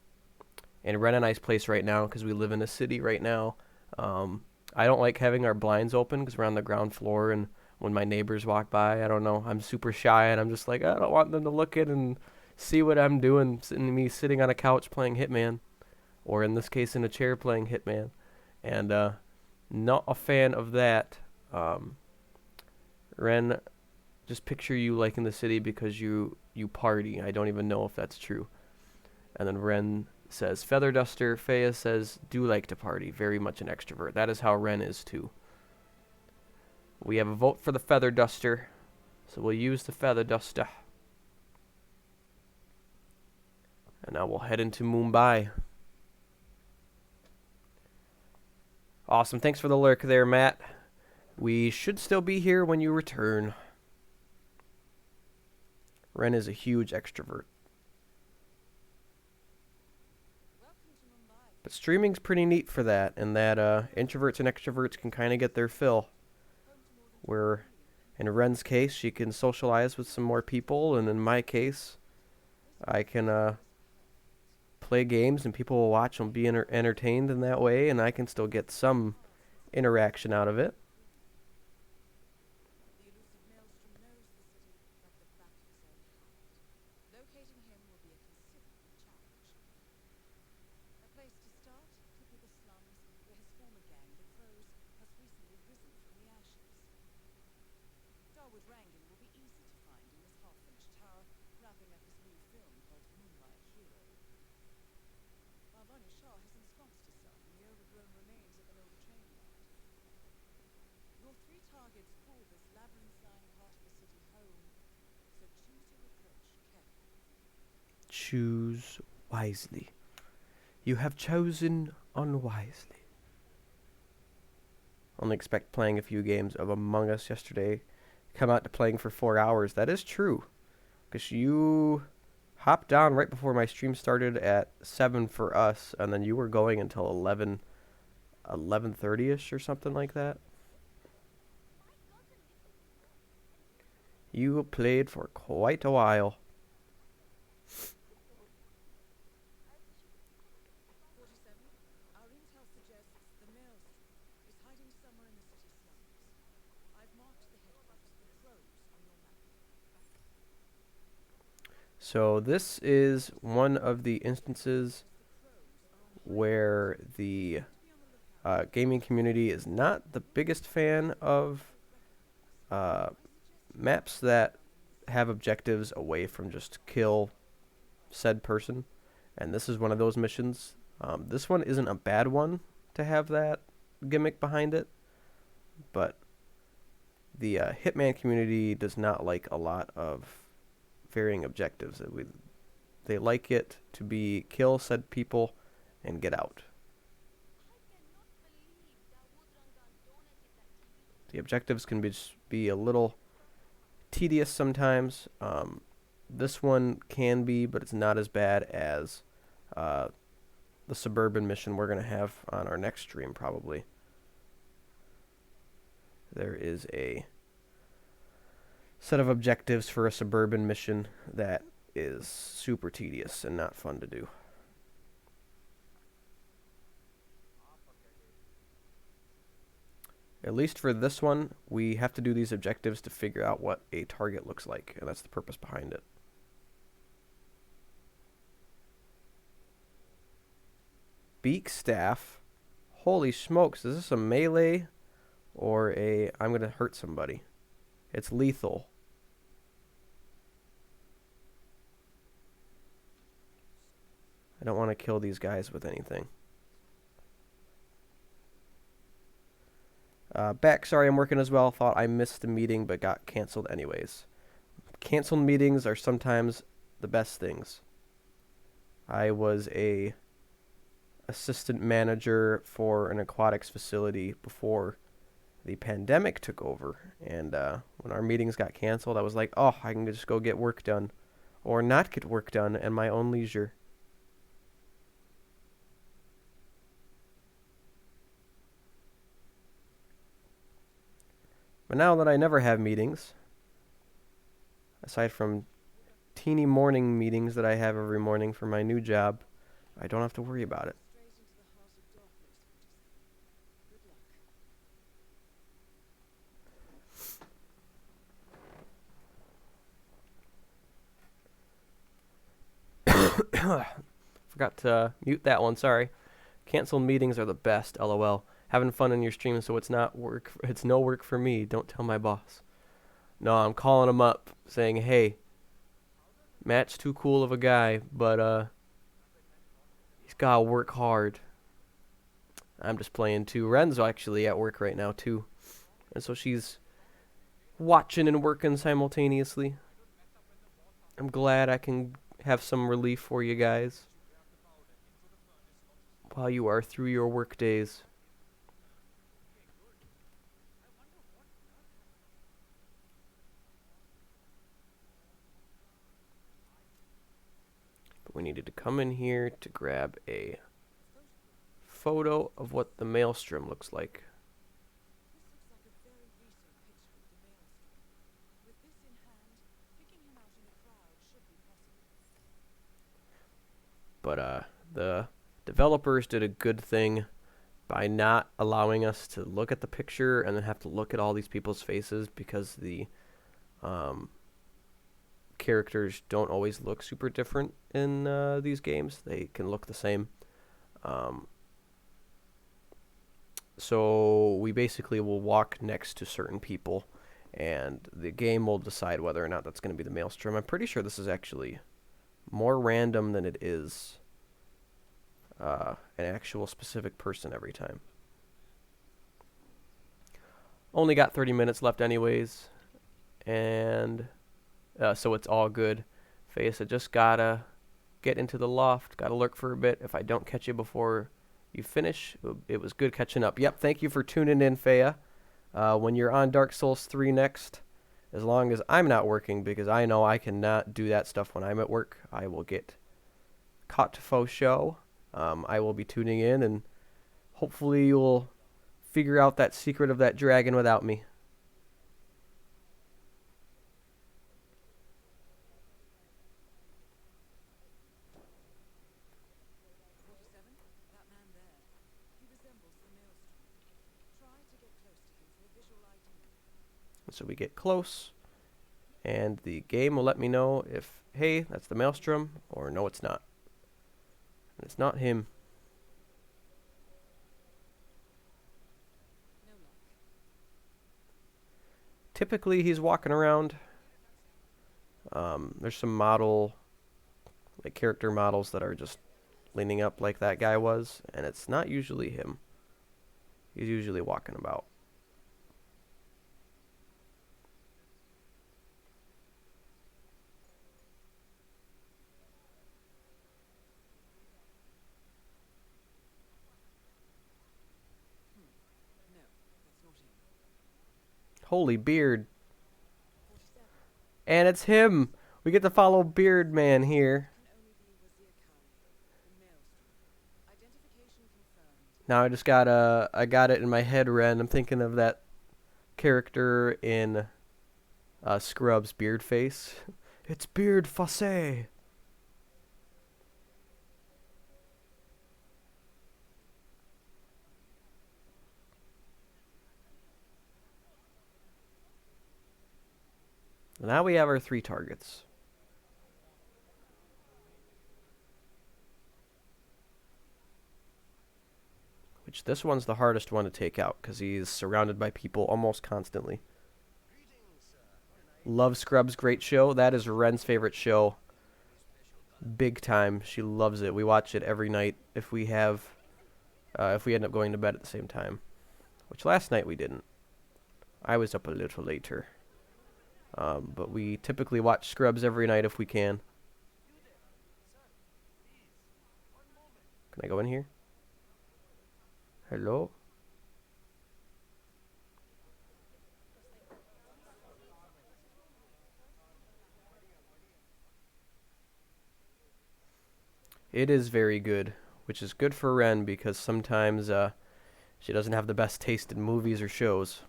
Ren and I's place right now, because we live in a city right now, I don't like having our blinds open because we're on the ground floor, and when my neighbors walk by, I don't know, I'm super shy, and I'm just like, I don't want them to look in and see what I'm doing, me sitting on a couch playing Hitman, or in this case, in a chair playing Hitman, and not a fan of that. Ren, just picture you like in the city because you party. I don't even know if that's true. And then Ren says feather duster. Faya says do like to party. Very much an extrovert. That is how Ren is too. We have a vote for the feather duster, so we'll use the feather duster. And now we'll head into Mumbai. Awesome. Thanks for the lurk there, Matt. We should still be here when you return. Ren is a huge extrovert. But streaming's pretty neat for that, and that introverts and extroverts can kind of get their fill. Where in Ren's case, she can socialize with some more people, and in my case, I can play games and people will watch and be entertained in that way, and I can still get some interaction out of it. The elusive Maelstrom knows the city like the back of his own hand. Locating him will be a considerable challenge. A place to start could be the slums, where his former gang, the Crows, has recently risen from the ashes. Darwood Rangan will be easy to find in this half-finished tower, wrapping up his new film called Moonlight Hero. Bhavani Shah has ensconced herself in the overgrown remains of an old train yard. Your three targets call this labyrinthine part of the city home, so choose your approach carefully. Choose wisely. You have chosen unwisely. Only expect playing a few games of Among Us yesterday. Come out to playing for 4 hours. That is true. Because you hopped on right before my stream started at 7 for us, and then you were going until 11:30ish or something like that. You played for quite a while. 47. Our intel suggests the Maelstrom is hiding somewhere in the city slums. I've marked the headquarters of the Crows on your map. So this is one of the instances where the gaming community is not the biggest fan of maps that have objectives away from just kill said person, and this is one of those missions. This one isn't a bad one to have that gimmick behind it, but the Hitman community does not like a lot of varying objectives. They like it to be kill said people and get out. The objectives can be a little tedious sometimes. This one can be, but it's not as bad as the suburban mission we're going to have on our next stream, probably. There is a set of objectives for a suburban mission that is super tedious and not fun to do. At least for this one, we have to do these objectives to figure out what a target looks like, and that's the purpose behind it. Beak staff. Holy smokes, is this a melee or a I'm going to hurt somebody? It's lethal. I don't want to kill these guys with anything. Beck, sorry I'm working as well. Thought I missed the meeting but got canceled anyways. Canceled meetings are sometimes the best things. I was a assistant manager for an aquatics facility before the pandemic took over. And when our meetings got canceled, I was like, oh, I can just go get work done. Or not get work done at my own leisure. But now that I never have meetings, aside from teeny morning meetings that I have every morning for my new job, I don't have to worry about it. Forgot to mute that one, sorry. Canceled meetings are the best, LOL. Having fun in your stream, so it's not work. It's no work for me. Don't tell my boss. No, I'm calling him up saying, hey, Matt's too cool of a guy, but he's gotta work hard. I'm just playing too. Ren's actually at work right now too, and so she's watching and working simultaneously. I'm glad I can have some relief for you guys while you are through your work days. We needed to come in here to grab a photo of what the maelstrom looks like. This looks like a very recent picture of the maelstrom. With this in hand, picking him out in a crowd should be possible. But the developers did a good thing by not allowing us to look at the picture and then have to look at all these people's faces, because the characters don't always look super different in these games. They can look the same. So we basically will walk next to certain people, and the game will decide whether or not that's going to be the maelstrom. I'm pretty sure this is actually more random than it is an actual specific person every time. Only got 30 minutes left anyways, and so it's all good. Face, I just gotta get into the loft, gotta lurk for a bit. If I don't catch you before you finish, it was good catching up. Yep, thank you for tuning in, Faya. When you're on Dark Souls 3 next, as long as I'm not working, because I know I cannot do that stuff when I'm at work, I will get caught to faux show. I will be tuning in, and hopefully you'll figure out that secret of that dragon without me. So we get close, and the game will let me know if, hey, that's the maelstrom, or no, it's not. And it's not him. No luck. Typically, he's walking around. There's some character models that are just leaning up like that guy was, and it's not usually him. He's usually walking about. No, that's not him. Holy beard. And it's him. We get to follow Beard Man here. Can only be Wazir Kali, the maelstrom. Now I got it in my head, Ren. I'm thinking of that character in Scrubs, Beardface. It's Beard Fosse. Now we have our 3 targets. Which this one's the hardest one to take out because he's surrounded by people almost constantly. Love Scrubs, great show. That is Ren's favorite show. Big time. She loves it. We watch it every night if we end up going to bed at the same time. Which last night we didn't. I was up a little later. But we typically watch Scrubs every night if we can. Can I go in here? Hello? It is very good, which is good for Ren because sometimes she doesn't have the best taste in movies or shows.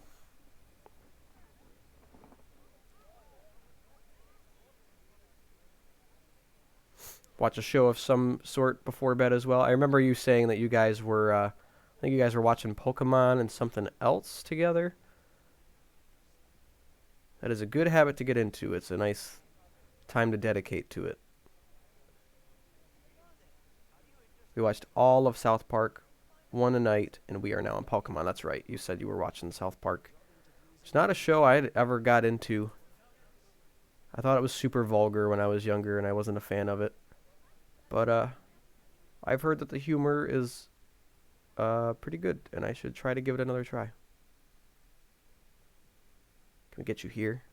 Watch a show of some sort before bed as well. I remember you saying that you guys were, I think you guys were watching Pokemon and something else together. That is a good habit to get into. It's a nice time to dedicate to it. We watched all of South Park, one a night, and we are now on Pokemon. That's right. You said you were watching South Park. It's not a show I ever got into. I thought it was super vulgar when I was younger, and I wasn't a fan of it. But I've heard that the humor is pretty good, and I should try to give it another try. Can we get you here?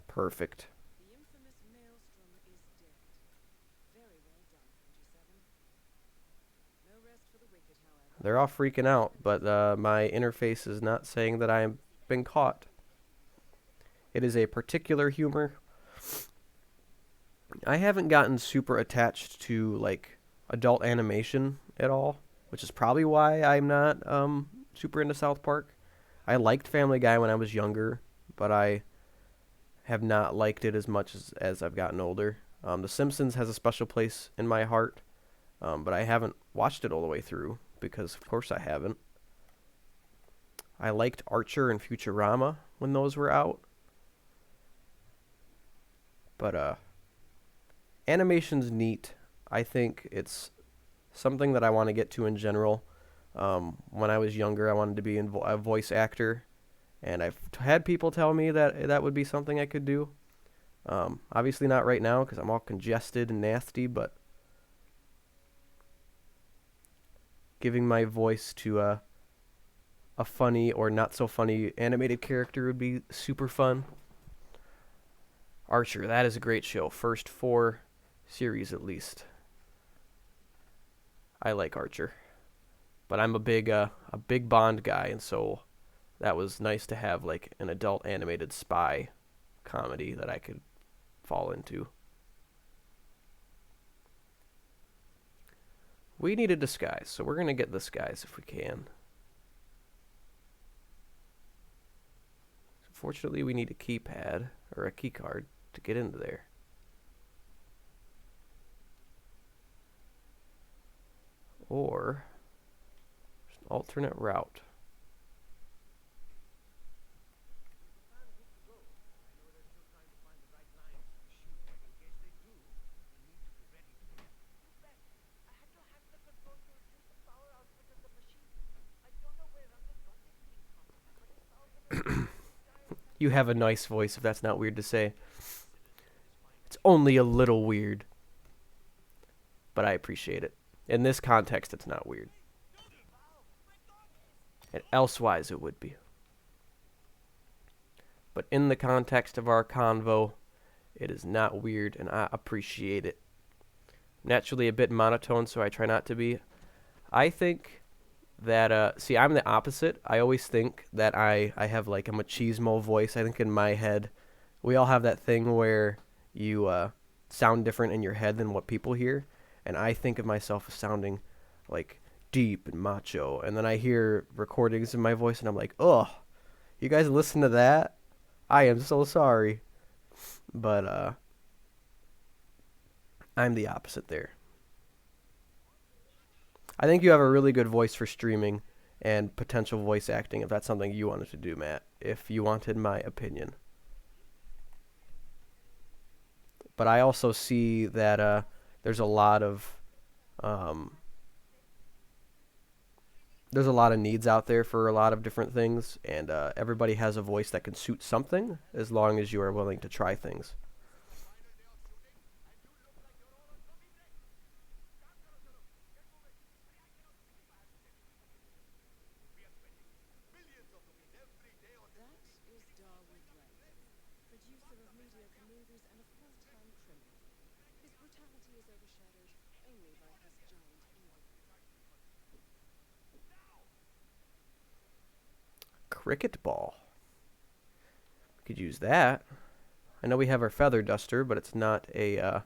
Perfect. The infamous Maelstrom is dead. Very well done, 27. No rest for the wicked, however. They're all freaking out, but my interface is not saying that I am been caught. It is a particular humor. I haven't gotten super attached to like adult animation at all, which is probably why I'm not super into South Park. I liked Family Guy when I was younger, but I have not liked it as much as I've gotten older. The Simpsons has a special place in my heart, but I haven't watched it all the way through because, of course, I haven't. I liked Archer and Futurama when those were out. But animation's neat. I think it's something that I want to get to in general. When I was younger, I wanted to be a voice actor, and I've had people tell me that that would be something I could do. Obviously not right now because I'm all congested and nasty, but giving my voice to a funny or not so funny animated character would be super fun. Archer, that is a great show. First 4 series at least. I like Archer. But I'm a big Bond guy, and so that was nice to have like an adult animated spy comedy that I could fall into. We need a disguise, so we're going to get this guys if we can. Fortunately, we need a keypad or a key card to get into there. Or there's an alternate route. You have a nice voice, if that's not weird to say. It's only a little weird. But I appreciate it. In this context, it's not weird. And elsewise, it would be. But in the context of our convo, it is not weird, and I appreciate it. Naturally a bit monotone, so I try not to be. I think that, see, I'm the opposite. I always think that I have like a machismo voice. I think in my head, we all have that thing where you sound different in your head than what people hear. And I think of myself as sounding like deep and macho. And then I hear recordings of my voice and I'm like, ugh, you guys listen to that? I am so sorry. But I'm the opposite there. I think you have a really good voice for streaming and potential voice acting if that's something you wanted to do, Matt. If you wanted my opinion. But I also see that there's a lot of there's a lot of needs out there for a lot of different things, and everybody has a voice that can suit something as long as you are willing to try things. That is Darwood Rankin, producer of mediocre movies and a full-time criminal. His brutality is overshadowed only by his giant ego. Cricket ball. We could use that. I know we have our feather duster, but it's not a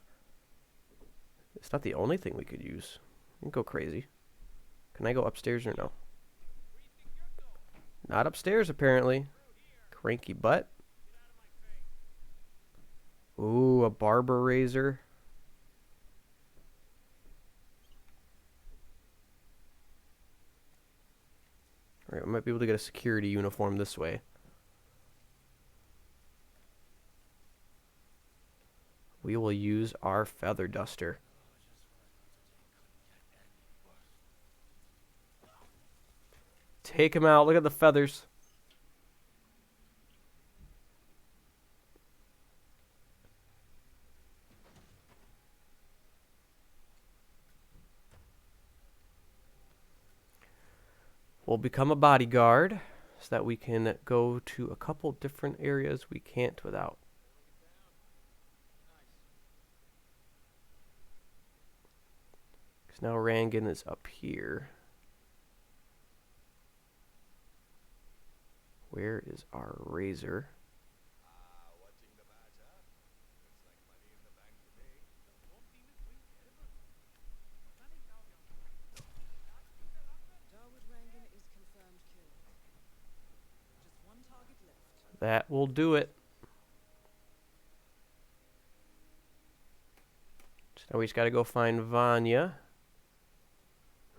it's not the only thing we could use. We can go crazy. Can I go upstairs or no? Not upstairs, apparently. Cranky butt. Ooh, a barber razor. Alright, we might be able to get a security uniform this way. We will use our feather duster. Take him out. Look at the feathers. We'll become a bodyguard so that we can go to a couple different areas we can't without. Because now Rangan is up here. Where is our razor? Watching the match, huh? Looks like money in the bank to me. Darwood Rankin is confirmed killed. Just one target left. That will do it. So now we just got to go find Vanya,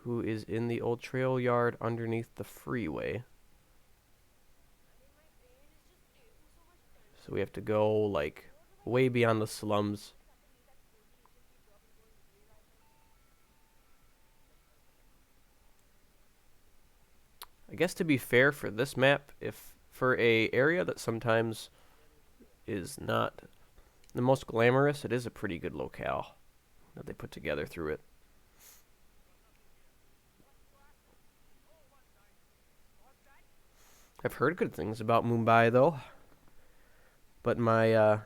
who is in the old trail yard underneath the freeway. So we have to go, like, way beyond the slums. I guess to be fair for this map, if for a area that sometimes is not the most glamorous, it is a pretty good locale that they put together through it. I've heard good things about Mumbai, though. But my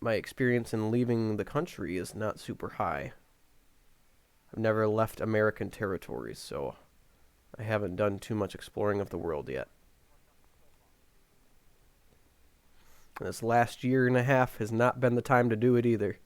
experience in leaving the country is not super high. I've never left American territories, so I haven't done too much exploring of the world yet. And this last year and a half has not been the time to do it either.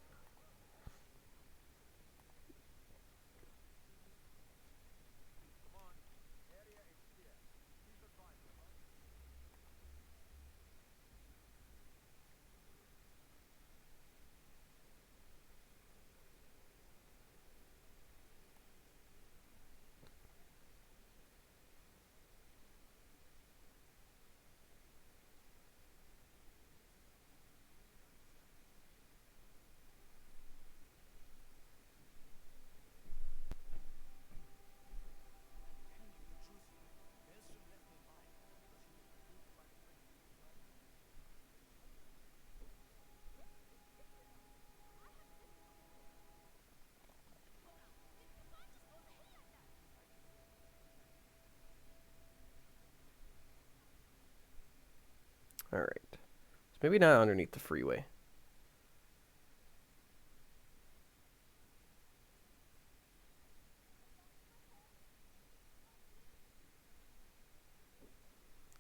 Alright. So maybe not underneath the freeway.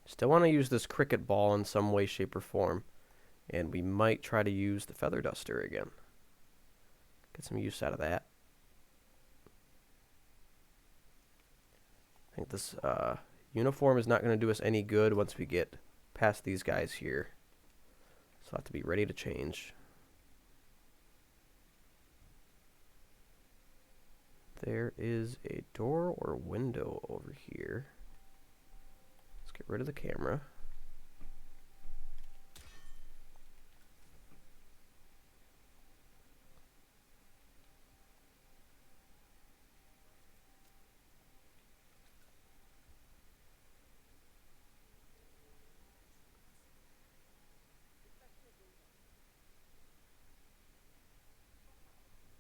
Still want to use this cricket ball in some way, shape, or form. And we might try to use the feather duster again. Get some use out of that. I think this uniform is not going to do us any good once we get past these guys here. So I'll have to be ready to change. There is a door or window over here. Let's get rid of the camera.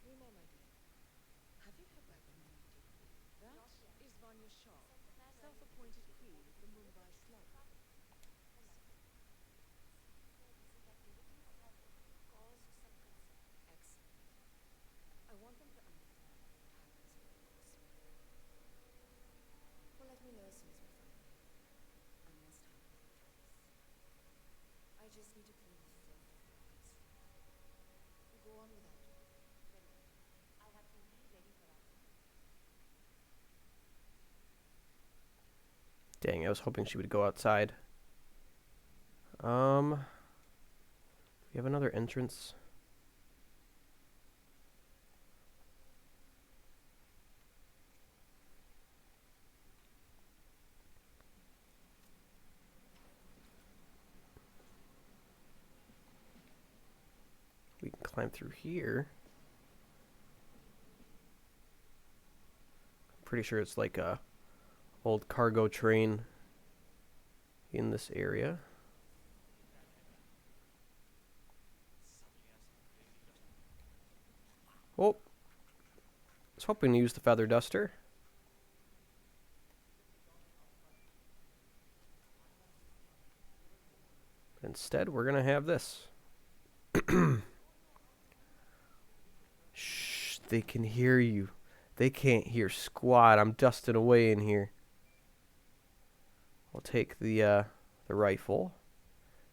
Rima, my dear, have you heard back from anybody? That is Vanya Shah, self-appointed queen of the Mumbai slum. Excellent. I want them to understand what happens here, of course. Well, let me know as soon as we find them. I must have their address. I just need to clean the filth of the place. Go on without me. Dang, I was hoping she would go outside. Do we have another entrance? We can climb through here. I'm pretty sure it's like a old cargo train in this area. Oh, I was hoping to use the feather duster. But instead, we're gonna have this. Shh, they can hear you. They can't hear squat. I'm dusting away in here. I'll take the rifle.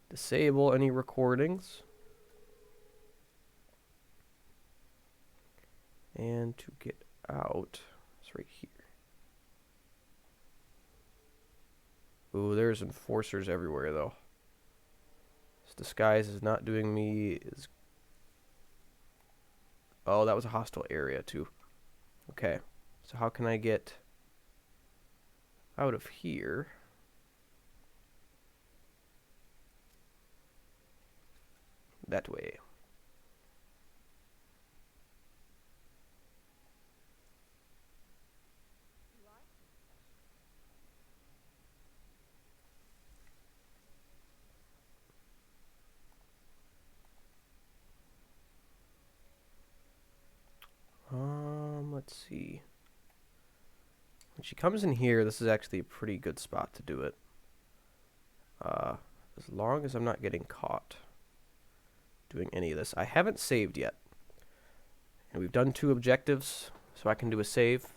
Disable any recordings. And to get out, it's right here. Ooh, there's enforcers everywhere, though. This disguise is not doing me as... Oh, that was a hostile area, too. Okay, so how can I get out of here? That way. Let's see. When she comes in here, this is actually a pretty good spot to do it. As long as I'm not getting caught doing any of this. I haven't saved yet. And we've done 2 objectives, so I can do a save.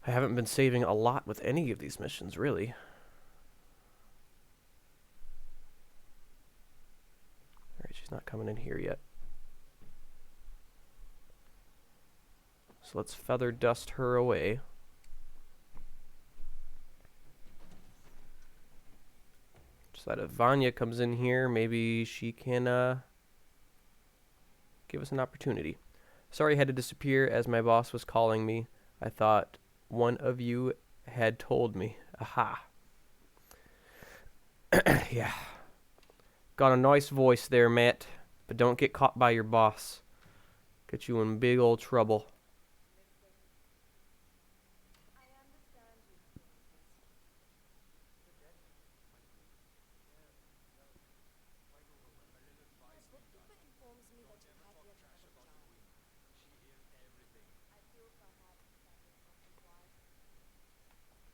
I haven't been saving a lot with any of these missions, really. Alright, she's not coming in here yet. So let's feather dust her away. So that if Vanya comes in here, maybe she can give us an opportunity. Sorry I had to disappear as my boss was calling me. I thought one of you had told me. Aha. Yeah. Got a nice voice there, Matt. But don't get caught by your boss. Get you in big old trouble.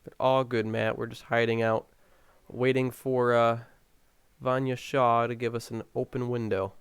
But all good, Matt. We're just hiding out, waiting for Vanya Shaw to give us an open window.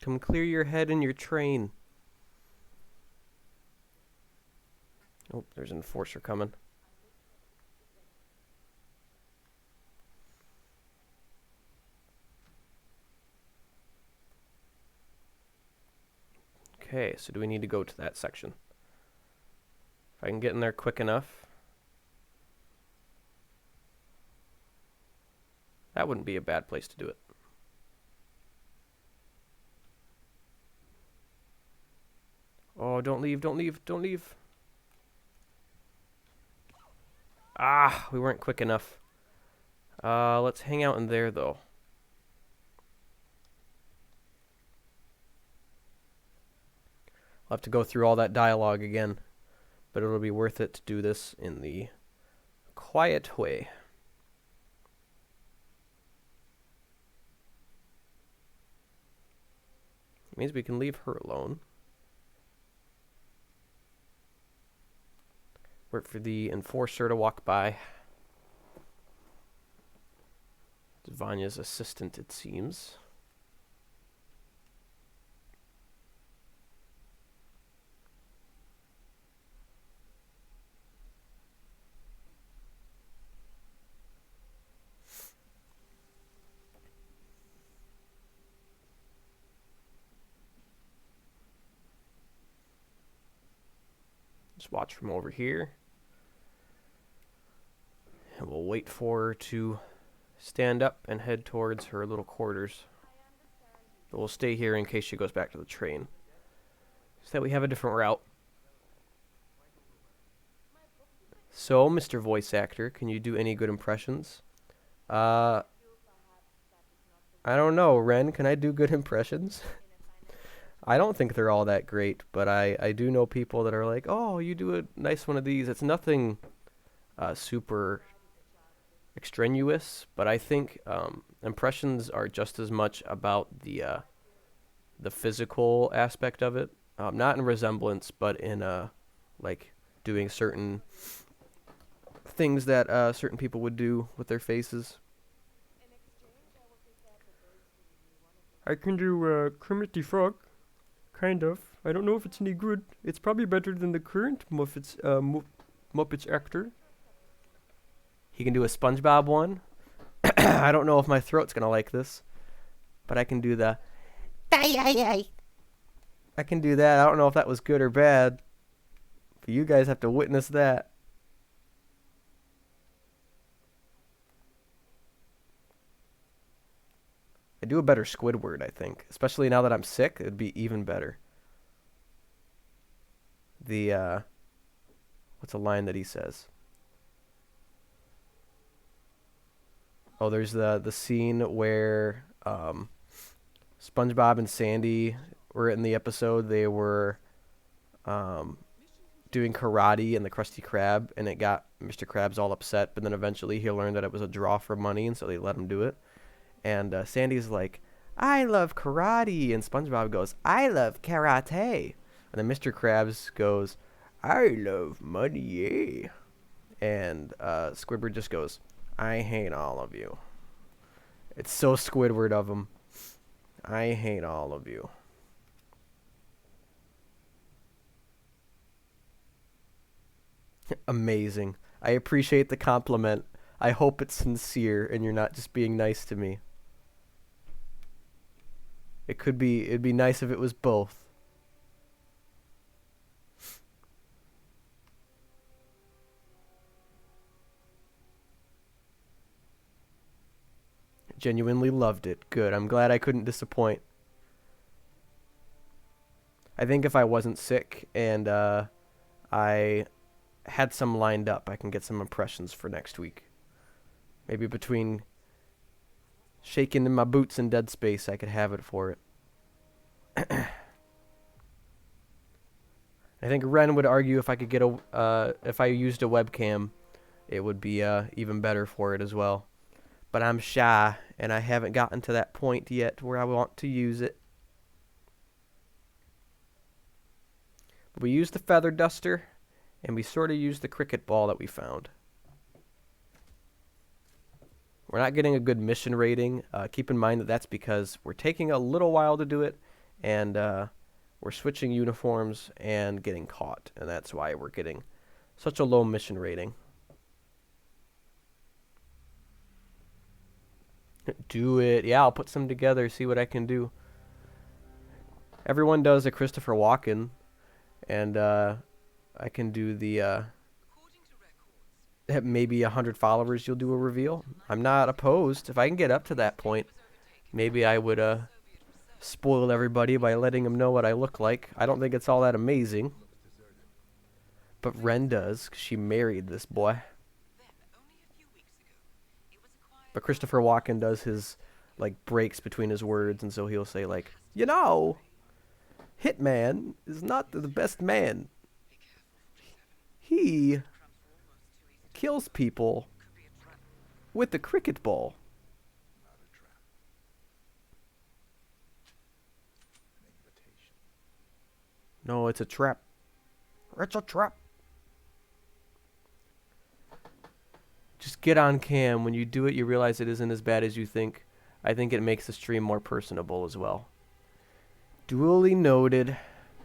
Come clear your head in your train. Oh, there's an enforcer coming. Okay, so do we need to go to that section? If I can get in there quick enough. That wouldn't be a bad place to do it. Oh, don't leave, don't leave, don't leave. Ah, we weren't quick enough. Let's hang out in there, though. I'll have to go through all that dialogue again, but it'll be worth it to do this in the quiet way. It means we can leave her alone. Wait for the enforcer to walk by. It's Vanya's assistant, it seems. Just watch from over here. And we'll wait for her to stand up and head towards her little quarters. But we'll stay here in case she goes back to the train, so that we have a different route. So, Mr. Voice Actor, can you do any good impressions? I don't know, Ren, can I do good impressions? I don't think they're all that great, but I do know people that are like, oh, you do a nice one of these. It's nothing super extraneous, but I think impressions are just as much about the physical aspect of it. Not in resemblance, but in like doing certain things that certain people would do with their faces. I can do Kermit the Frog, kind of. I don't know if it's any good. It's probably better than the current Muppets actor. He can do a SpongeBob one. I don't know if my throat's gonna like this, but I can do the. I can do that. I don't know if that was good or bad, but you guys have to witness that. I do a better Squidward, I think. Especially now that I'm sick, it'd be even better. The, what's a line that he says? Oh, there's the scene where, SpongeBob and Sandy were in the episode. They were, doing karate in the Krusty Krab, and it got Mr. Krabs all upset, but then eventually he learned that it was a draw for money, and so they let him do it. And Sandy's like, I love karate. And SpongeBob goes, I love karate. And then Mr. Krabs goes, I love money. And Squidward just goes, I hate all of you. It's so Squidward of him. I hate all of you. Amazing. I appreciate the compliment. I hope it's sincere and you're not just being nice to me. It'd be nice if it was both. Genuinely loved it. Good. I'm glad I couldn't disappoint. I think if I wasn't sick and I had some lined up, I can get some impressions for next week. Maybe between shaking in my boots and Dead Space, I could have it for it. I think Ren would argue if I could get if I used a webcam, it would be even better for it as well. But I'm shy, and I haven't gotten to that point yet where I want to use it. But we used the feather duster, and we sort of used the cricket ball that we found. We're not getting a good mission rating. Keep in mind that that's because we're taking a little while to do it, and we're switching uniforms and getting caught, and that's why we're getting such a low mission rating. Do it. Yeah, I'll put some together, see what I can do. Everyone does a Christopher Walken, and I can do the According to records, maybe 100 followers you'll do a reveal. I'm not opposed. If I can get up to that point, maybe I would spoil everybody by letting them know what I look like. I don't think it's all that amazing, but Ren does, 'cause she married this boy. then only a few weeks ago, it was acquired. But Christopher Walken does his like breaks between his words, and so he'll say like, you know, Hitman is not the best man. Be careful, 47. He Traps were almost too easy. kills people Could be a trap. with a cricket ball. Not a trap. An invitation. No, it's a trap. It's a trap. Just get on cam. When you do it, you realize it isn't as bad as you think. I think it makes the stream more personable as well. Duly noted.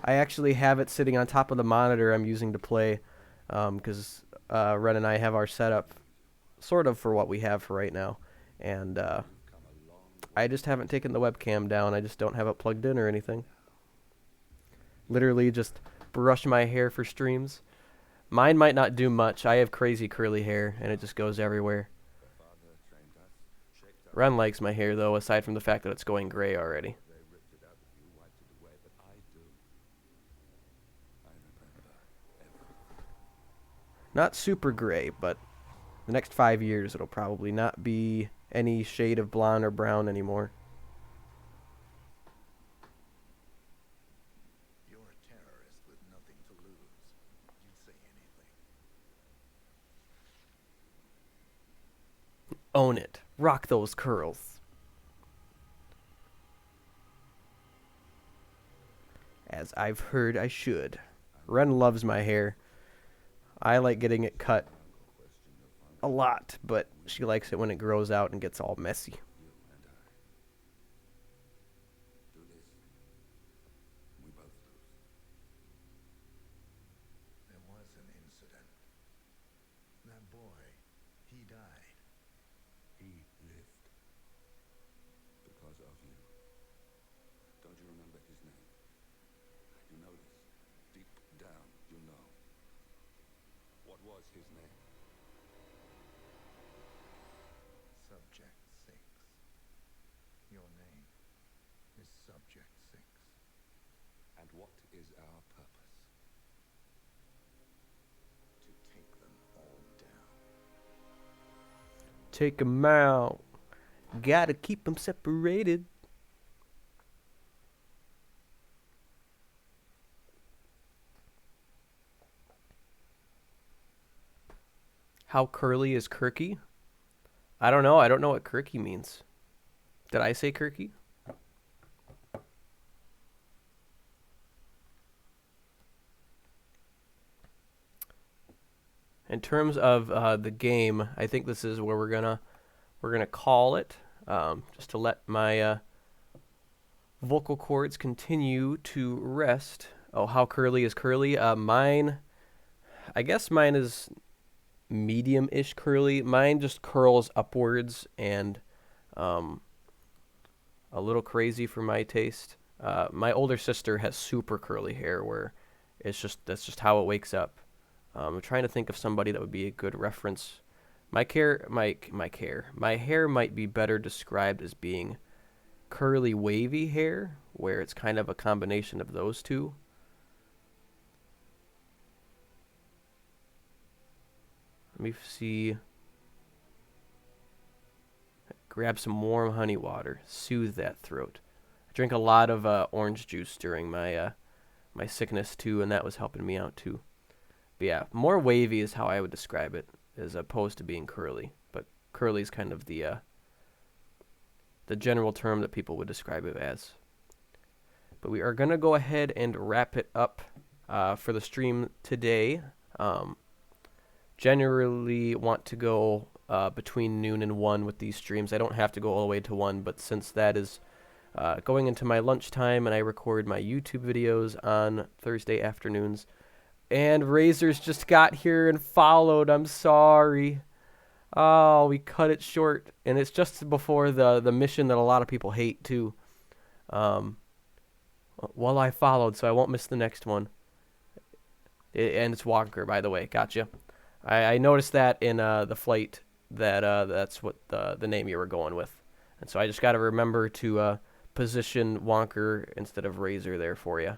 I actually have it sitting on top of the monitor I'm using to play, because Ren and I have our setup sort of for what we have for right now. And I just haven't taken the webcam down. I just don't have it plugged in or anything. Literally just brush my hair for streams. Mine might not do much. I have crazy curly hair, and it just goes everywhere. Father trained us, shaped us. Ren likes my hair, though, aside from the fact that it's going gray already. They ripped it out of you, wiped it away, but I do. I remember everything. Not super gray, but the next 5 years it'll probably not be any shade of blonde or brown anymore. You're a terrorist with nothing to lose. You'd say anything. Own it. Rock those curls. As I've heard I should. Ren loves my hair. I like getting it cut a lot, but she likes it when it grows out and gets all messy. You and I. Do this. We both lose. There was an incident. That boy, he died. He lived. Because of you. Don't you remember his name? You know this. Deep down, you know. What was his name? Subject 6. Your name is Subject 6. And what is our purpose? To take them all down. Take 'em out. Gotta keep 'em separated. How curly is Kirky? I don't know. I don't know what Kirky means. Did I say Kirky? In terms of the game, I think this is where we're gonna call it, just to let my vocal cords continue to rest. Oh, how curly is curly? Mine, I guess mine is medium-ish curly. Mine just curls upwards and a little crazy for my taste. My older sister has super curly hair where that's just how it wakes up. I'm trying to think of somebody that would be a good reference. My hair might be better described as being curly wavy hair, where it's kind of a combination of those two. Let me see. Grab some warm honey water. Soothe that throat. I drink a lot of orange juice during my my sickness too, and that was helping me out too. But yeah, more wavy is how I would describe it, as opposed to being curly. But curly is kind of the general term that people would describe it as. But we are gonna go ahead and wrap it up for the stream today. Generally want to go between noon and 1 with these streams. I don't have to go all the way to 1, but since that is going into my lunchtime, and I record my YouTube videos on Thursday afternoons. And Razor's just got here and followed. I'm sorry. Oh, we cut it short, and it's just before the mission that a lot of people hate too. Well, I followed, so I won't miss the next one. And it's Walker, by the way. Gotcha. I noticed that in the flight that that's what the name you were going with, and so I just got to remember to position Wonker instead of Razor there for you.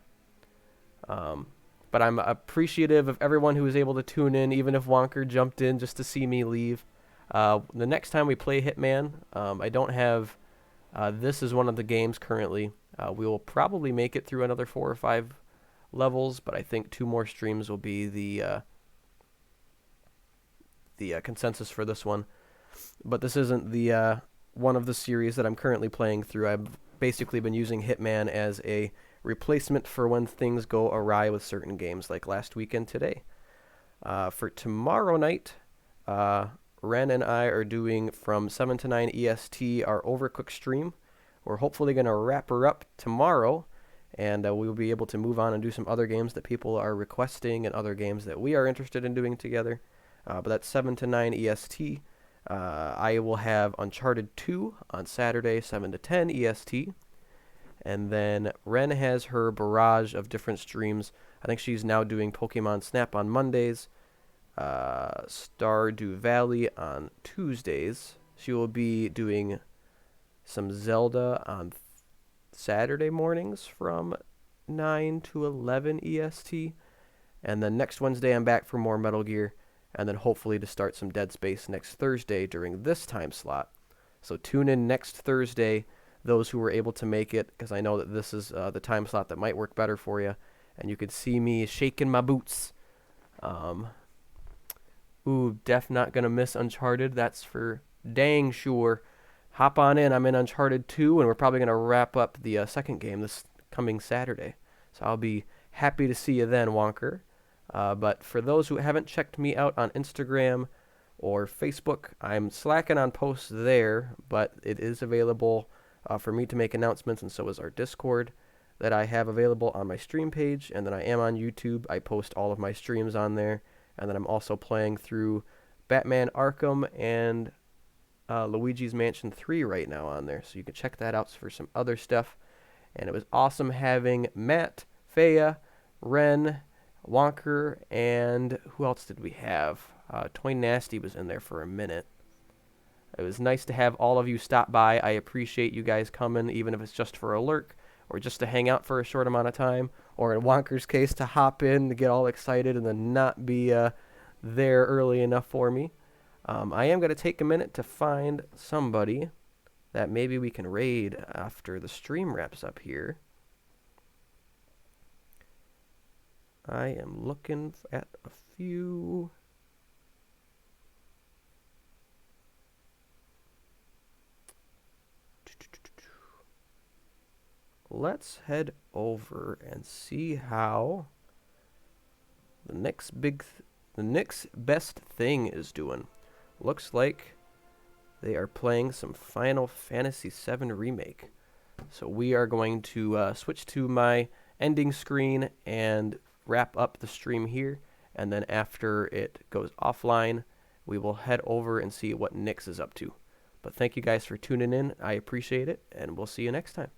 But I'm appreciative of everyone who was able to tune in, even if Wonker jumped in just to see me leave. The next time we play Hitman, I don't have this is one of the games currently. We will probably make it through another 4 or 5 levels, but I think 2 more streams will be the consensus for this one. But this isn't the one of the series that I'm currently playing through. I've basically been using Hitman as a replacement for when things go awry with certain games, like last weekend today. For tomorrow night, Ren and I are doing from 7 to 9 EST our Overcooked stream. We're hopefully going to wrap her up tomorrow, and we'll be able to move on and do some other games that people are requesting and other games that we are interested in doing together. But that's 7 to 9 EST. I will have Uncharted 2 on Saturday, 7 to 10 EST. And then Ren has her barrage of different streams. I think she's now doing Pokemon Snap on Mondays, Stardew Valley on Tuesdays. She will be doing some Zelda on Saturday mornings from 9 to 11 EST. And then next Wednesday I'm back for more Metal Gear. And then hopefully to start some Dead Space next Thursday during this time slot. So tune in next Thursday, those who were able to make it, because I know that this is the time slot that might work better for you. And you could see me shaking my boots. Def not going to miss Uncharted. That's for dang sure. Hop on in. I'm in Uncharted 2, and we're probably going to wrap up the second game this coming Saturday. So I'll be happy to see you then, Wonker. But for those who haven't checked me out on Instagram or Facebook, I'm slacking on posts there, but it is available for me to make announcements, and so is our Discord that I have available on my stream page, and then I am on YouTube. I post all of my streams on there, and then I'm also playing through Batman Arkham and Luigi's Mansion 3 right now on there, so you can check that out for some other stuff. And it was awesome having Matt, Faya, Ren, Wonker, and who else did we have? Toy Nasty was in there for a minute. It was nice to have all of you stop by. I appreciate you guys coming, even if it's just for a lurk, or just to hang out for a short amount of time, or in Wonker's case, to hop in, to get all excited, and then not be there early enough for me. I am going to take a minute to find somebody that maybe we can raid after the stream wraps up here. I am looking at a few. Let's head over and see how the next best thing is doing. Looks like they are playing some Final Fantasy VII Remake. So we are going to switch to my ending screen and wrap up the stream here, and then after it goes offline, we will head over and see what Nyx is up to. But thank you guys for tuning in. I appreciate it, and we'll see you next time.